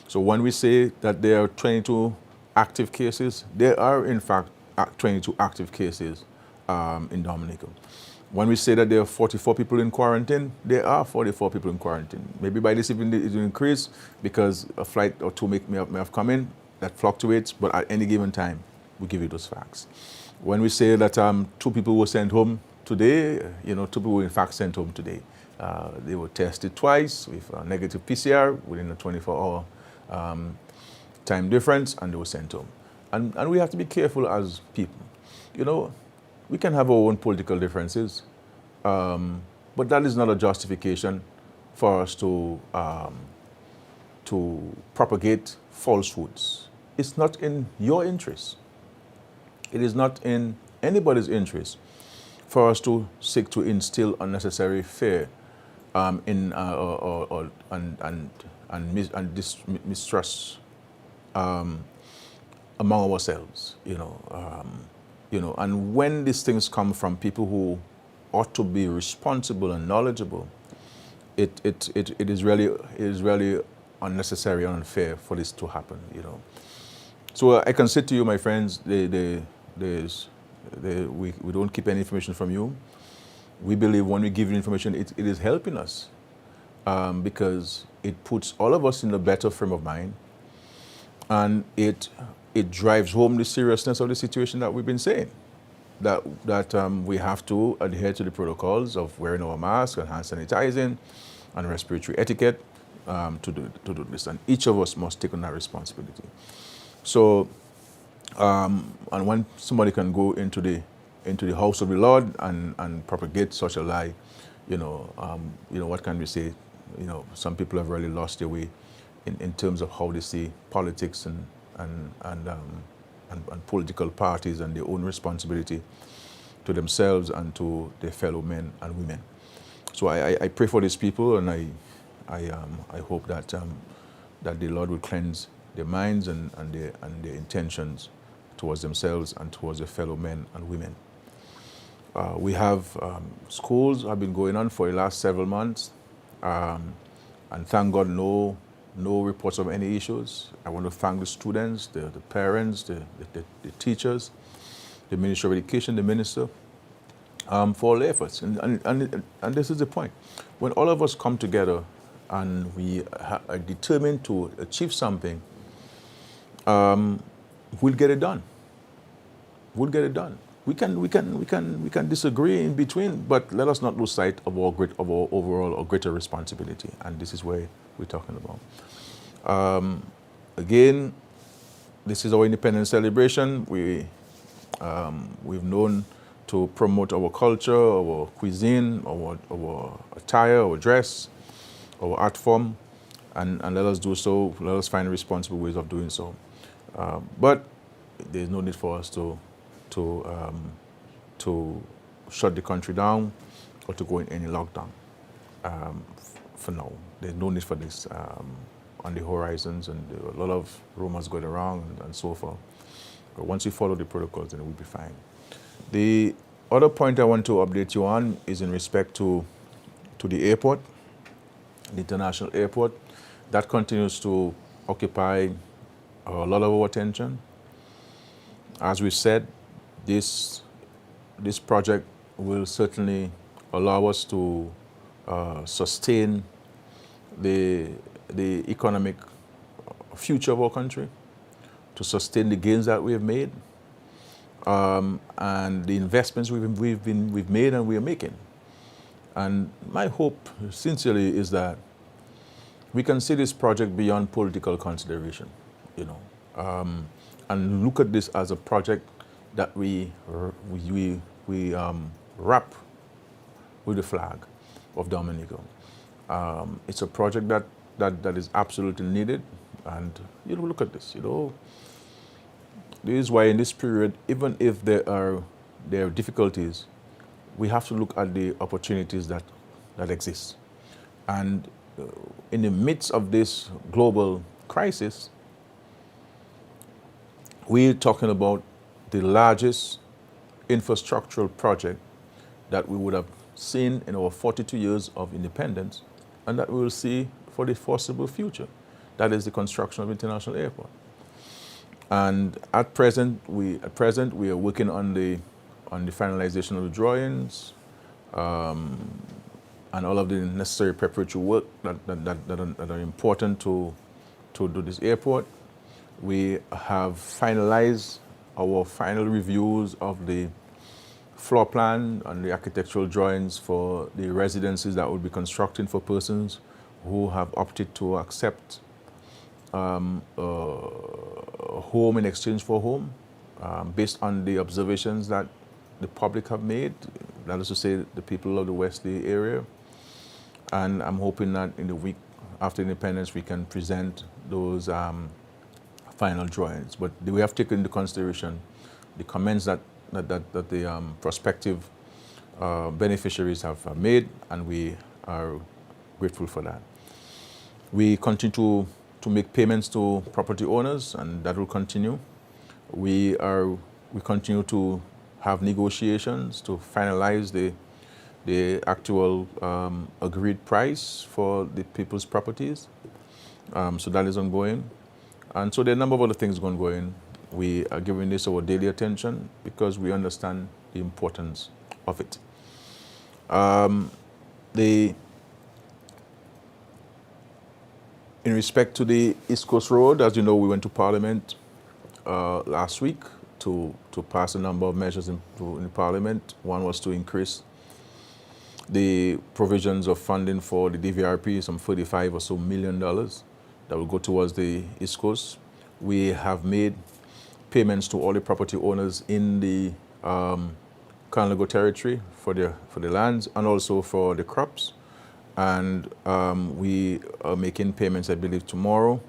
So when we say that there are 22 active cases, there are in fact 22 active cases in Dominica. When we say that there are 44 people in quarantine, there are 44 people in quarantine. Maybe by this evening it will increase because a flight or two may have come in. That fluctuates, but at any given time, we give you those facts. When we say that 2 people were sent home today, 2 people were in fact sent home today. They were tested twice with a negative PCR within a 24-hour time difference, and they were sent home. And we have to be careful as people. We can have our own political differences, but that is not a justification for us to propagate falsehoods. It's not in your interest. It is not in anybody's interest for us to seek to instill unnecessary fear and mistrust among ourselves. And when these things come from people who ought to be responsible and knowledgeable, it is really unnecessary and unfair for this to happen. So I can say to you, my friends, we don't keep any information from you. We believe when we give you information, it is helping us because it puts all of us in a better frame of mind, and it drives home the seriousness of the situation that we've been saying. That we have to adhere to the protocols of wearing our masks and hand sanitizing and respiratory etiquette to do this, and each of us must take on that responsibility. So, and when somebody can go into the house of the Lord and propagate such a lie, what can we say? Some people have really lost their way in terms of how they see politics and political parties and their own responsibility to themselves and to their fellow men and women. So I pray for these people, and I hope that the Lord will cleanse their minds and their intentions towards themselves and towards their fellow men and women. We have schools have been going on for the last several months, and thank God no reports of any issues. I want to thank the students, the parents, the teachers, the Ministry of Education, the minister, for all the efforts. And this is the point. When all of us come together and we are determined to achieve something, we'll get it done. We'll get it done. We can disagree in between, but let us not lose sight of our overall or greater responsibility. And this is where we're talking about. Again, this is our independence celebration. We've known to promote our culture, our cuisine, our attire, our dress, our art form, and let us do so. Let us find responsible ways of doing so. But there's no need for us to shut the country down or to go in any lockdown for now. There's no need for this on the horizons, and there are a lot of rumors going around and so forth. But once you follow the protocols, then we'll be fine. The other point I want to update you on is in respect to the airport, the international airport. That continues to occupy a lot of our attention. As we said, this project will certainly allow us to sustain the economic future of our country, to sustain the gains that we have made, and the investments we've made and we are making. And my hope, sincerely, is that we can see this project beyond political consideration, and look at this as a project that we wrap with the flag of Dominica. It's a project that is absolutely needed, and look at this. This is why in this period, even if there are difficulties, we have to look at the opportunities that exist. And in the midst of this global crisis, we're talking about the largest infrastructural project that we would have seen in our 42 years of independence and that we will see for the foreseeable future. That is the construction of International Airport. And at present we are working on the finalization of the drawings and all of the necessary preparatory work that are important to do this airport. We have finalized our final reviews of the floor plan and the architectural drawings for the residences that will be constructed for persons who have opted to accept home in exchange for home, based on the observations that the public have made, that is to say the people of the Wesley area. And I'm hoping that in the week after independence we can present those final drawings. But we have taken into consideration the comments that the prospective beneficiaries have made, and we are grateful for that. We continue to make payments to property owners, and that will continue. We continue to have negotiations to finalize the actual agreed price for the people's properties. So that is ongoing. And so there are a number of other things ongoing. We are giving this our daily attention because we understand the importance of it. In respect to the East Coast Road, as you know, we went to Parliament last week to pass a number of measures in Parliament. One was to increase the provisions of funding for the DVRP, some $35 or so million that will go towards the East Coast. We have made payments to all the property owners in the Conlago territory for the lands and also for the crops. And we are making payments, I believe, tomorrow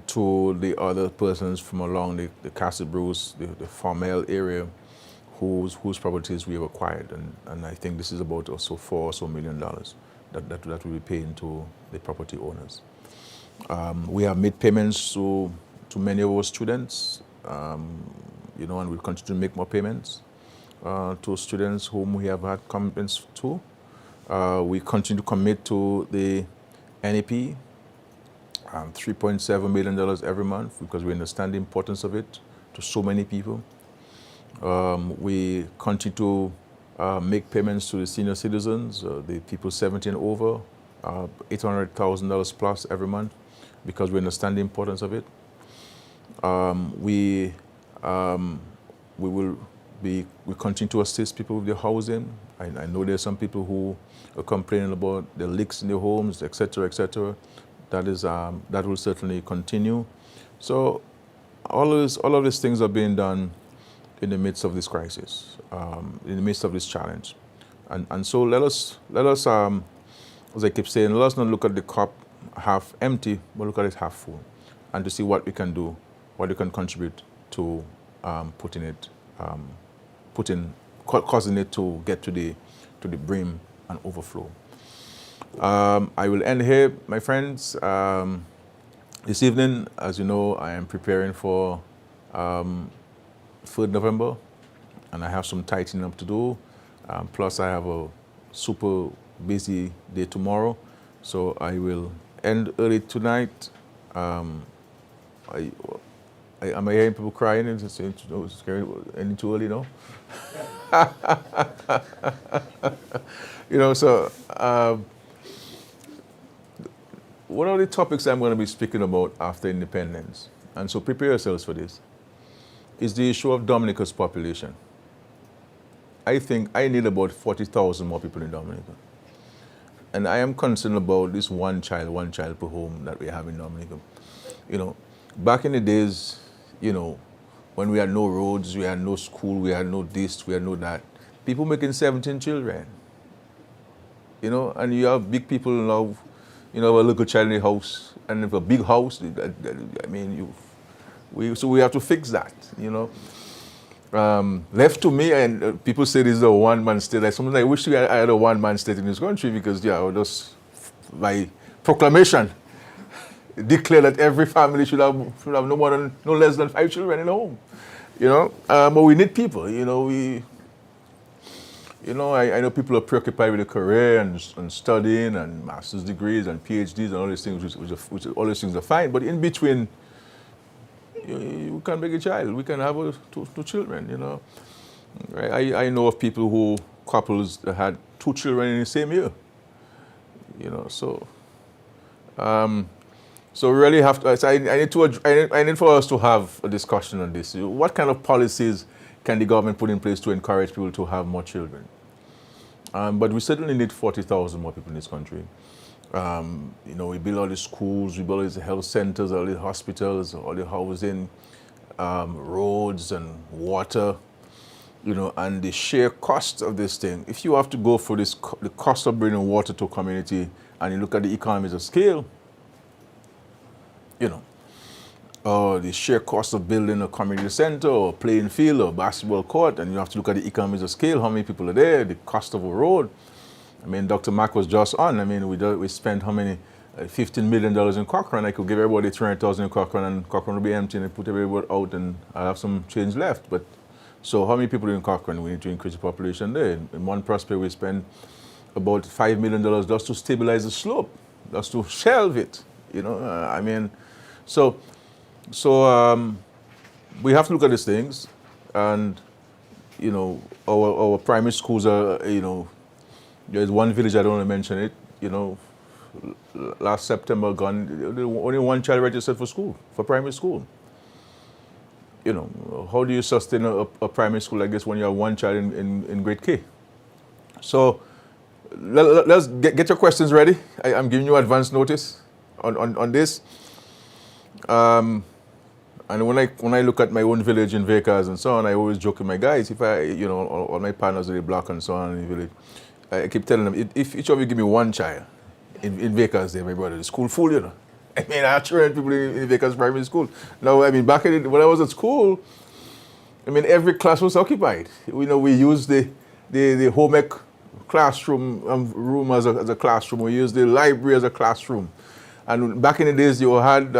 to the other persons from along the Castle Bruce, the Formel area, whose properties we have acquired. And I think this is about also $4 million that will be paid to the property owners. We have made payments to many of our students, and we'll continue to make more payments to students whom we have had commitments to. We continue to commit to the NEP, $3.7 million every month, because we understand the importance of it to so many people. We continue to make payments to the senior citizens, the people 70 and over, $800,000 plus every month, because we understand the importance of it. We continue to assist people with their housing. I know there's some people who are complaining about the leaks in their homes, etc., etc. That will certainly continue. So all of these things are being done in the midst of this crisis, in the midst of this challenge, and so let us, as I keep saying, let us not look at the cup half empty, but look at it half full, and to see what we can do, what we can contribute to causing it to get to the brim and overflow. I will end here, my friends. This evening, as you know, I am preparing for 3rd November, and I have some tightening up to do. Plus, I have a super busy day tomorrow, so I will end early tonight. Am I hearing people crying? It's ending too early, no? So one of the topics I'm going to be speaking about after independence, and so prepare yourselves for this, is the issue of Dominica's population. I think I need about 40,000 more people in Dominica. And I am concerned about this one child per home that we have in Dominica. Back in the days, when we had no roads, we had no school, we had no this, we had no that, people making 17 children. And you have big people now, a little child in the house, and if a big house, So we have to fix that, you know. Left to me, and people say this is a one-man state. Sometimes I wish I had a one-man state in this country because, yeah, I would just, by proclamation, declare that every family should have no less than 5 children in a home, you know. But we need people, you know. I know people are preoccupied with a career and studying and master's degrees and PhDs and all these things, which all these things are fine. But in between, you can make a child. We can have two children, you know. I know of couples that had 2 children in the same year, you know. So we really have to. I need for us to have a discussion on this. What kind of policies can the government put in place to encourage people to have more children? But we certainly need 40,000 more people in this country. You know, we build all these schools, we build all these health centers, all the hospitals, all the housing, roads and water, you know, and the sheer cost of this thing. If you have to go for the cost of bringing water to a community and you look at the economies of scale, you know, the sheer cost of building a community center or playing field or basketball court, and you have to look at the economies of scale, how many people are there, the cost of a road. I mean, Dr. Mack was just on. I mean, we spent how many? $15 million in Cochrane. I could give everybody 300,000 in Cochrane, and Cochrane will be empty, and I put everybody out, and I have some change left. But so, how many people are in Cochrane? We need to increase the population there. In one prospect, we spend about $5 million just to stabilize the slope, just to shelve it. You know, I mean, so we have to look at these things, and you know, our primary schools are, you know. There's one village, I don't want to mention it, you know, last September gone, only 1 child registered for primary school. You know, how do you sustain a primary school like this when you have 1 child in grade K? So let's get your questions ready. I'm giving you advance notice on this. And when I look at my own village in Vekas and so on, I always joke with my guys, if all my partners in the block and so on in the village, I keep telling them, if each of you give me 1 child in Vekas there, my brother, the school full, you know. I mean, I trained people in Vekas primary school. Now, I mean, when I was at school, I mean, every class was occupied. You know, we used the home ec classroom room as a classroom. We used the library as a classroom. And back in the days, you had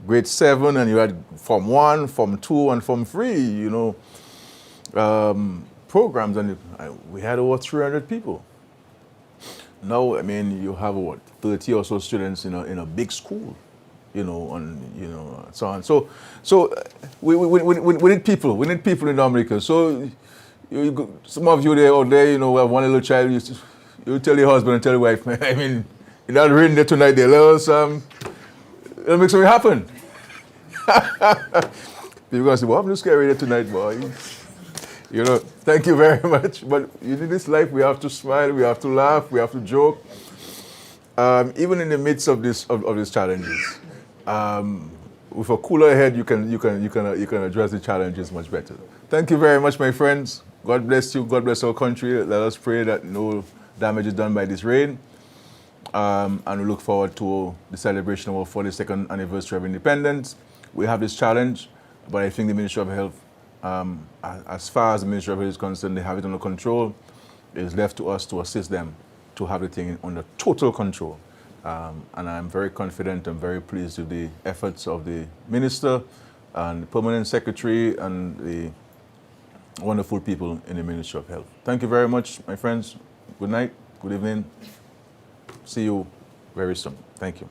grade 7, and you had Form 1, Form 2, and Form 3, you know, programs, and we had over 300 people. Now, I mean, you have what, 30 or so students in a big school, you know, and so on. So we need people. We need people in Dominica. So some of you out there, you know, have one little child. You tell your husband and tell your wife, man, I mean, you're not reading there tonight. It'll make something happen. People gonna say, well, I'm just scared reading tonight, boy. You know, thank you very much. But in this life, we have to smile, we have to laugh, we have to joke. Even in the midst of these challenges, with a cooler head, you can address the challenges much better. Thank you very much, my friends. God bless you. God bless our country. Let us pray that no damage is done by this rain. And we look forward to the celebration of our 42nd anniversary of independence. We have this challenge, but I think the Ministry of Health, as far as the Ministry of Health is concerned, they have it under control. It is left to us to assist them to have the thing under total control. And I'm very confident and very pleased with the efforts of the Minister and the Permanent Secretary and the wonderful people in the Ministry of Health. Thank you very much, my friends. Good night, good evening. See you very soon. Thank you.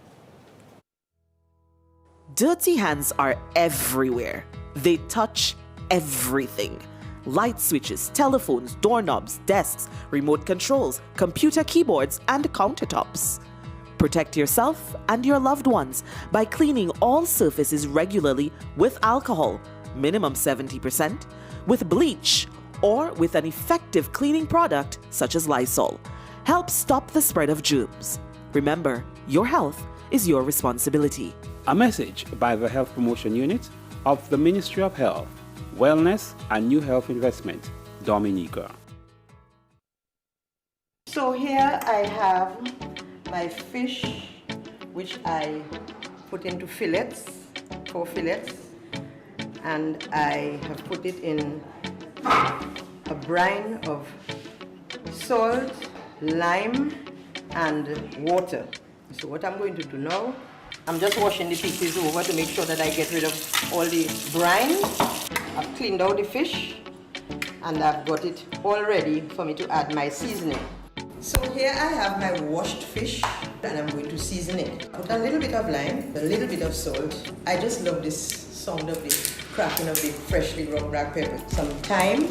Dirty hands are everywhere. They touch everything. Light switches, telephones, doorknobs, desks, remote controls, computer keyboards, and countertops. Protect yourself and your loved ones by cleaning all surfaces regularly with alcohol, minimum 70%, with bleach, or with an effective cleaning product such as Lysol. Help stop the spread of germs. Remember, your health is your responsibility. A message by the Health Promotion Unit of the Ministry of Health, Wellness and New Health Investment, Dominica. So here I have my fish, which I put into fillets, 4 fillets. and I have put it in a brine of salt, lime, and water. So what I'm going to do now, I'm just washing the pieces over to make sure that I get rid of all the brine. I've cleaned out the fish and I've got it all ready for me to add my seasoning. So here I have my washed fish and I'm going to season it. Put a little bit of lime, a little bit of salt. I just love this sound of the cracking of the freshly ground black pepper. Some thyme.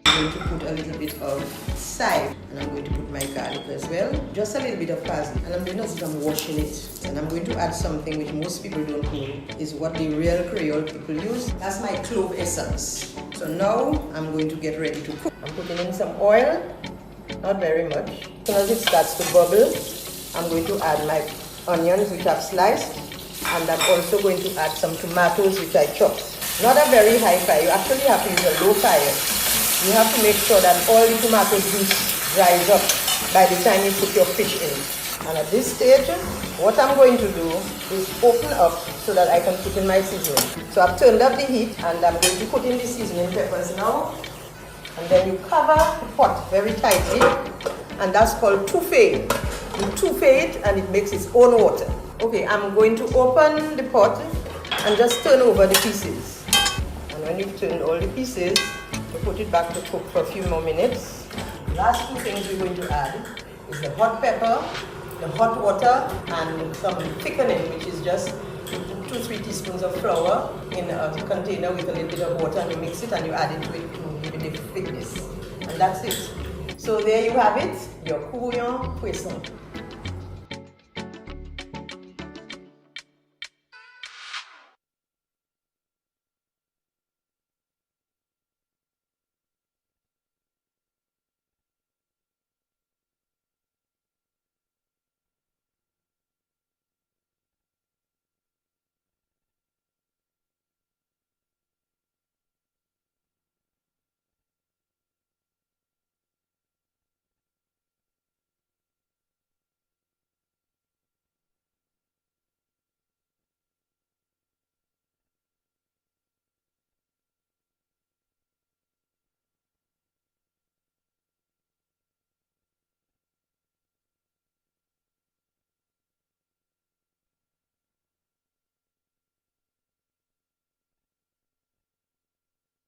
I'm going to put a little bit of thyme and I'm going to put my garlic as well. Just a little bit of parsley and I'm doing as if I'm washing it. And I'm going to add something which most people don't know is what the real Creole people use. That's my clove essence. So now I'm going to get ready to cook. I'm putting in some oil, not very much. As soon as it starts to bubble, I'm going to add my onions which I've sliced and I'm also going to add some tomatoes which I chopped. Not a very high fire, you actually have to use a low fire. You have to make sure that all the tomato juice dries up by the time you put your fish in. And at this stage, what I'm going to do is open up so that I can put in my seasoning. So I've turned up the heat and I'm going to put in the seasoning peppers now. And then you cover the pot very tightly and that's called touffee. You touffee it and it makes its own water. Okay, I'm going to open the pot and just turn over the pieces. And when you've turned all the pieces, you put it back to cook for a few more minutes. Last two things we're going to add is the hot pepper, the hot water, and some thickening, which is just 2-3 teaspoons of flour in a container with a little bit of water, and you mix it and you add it to it to give it a thickness. And that's it. So there you have it, your couillon poisson.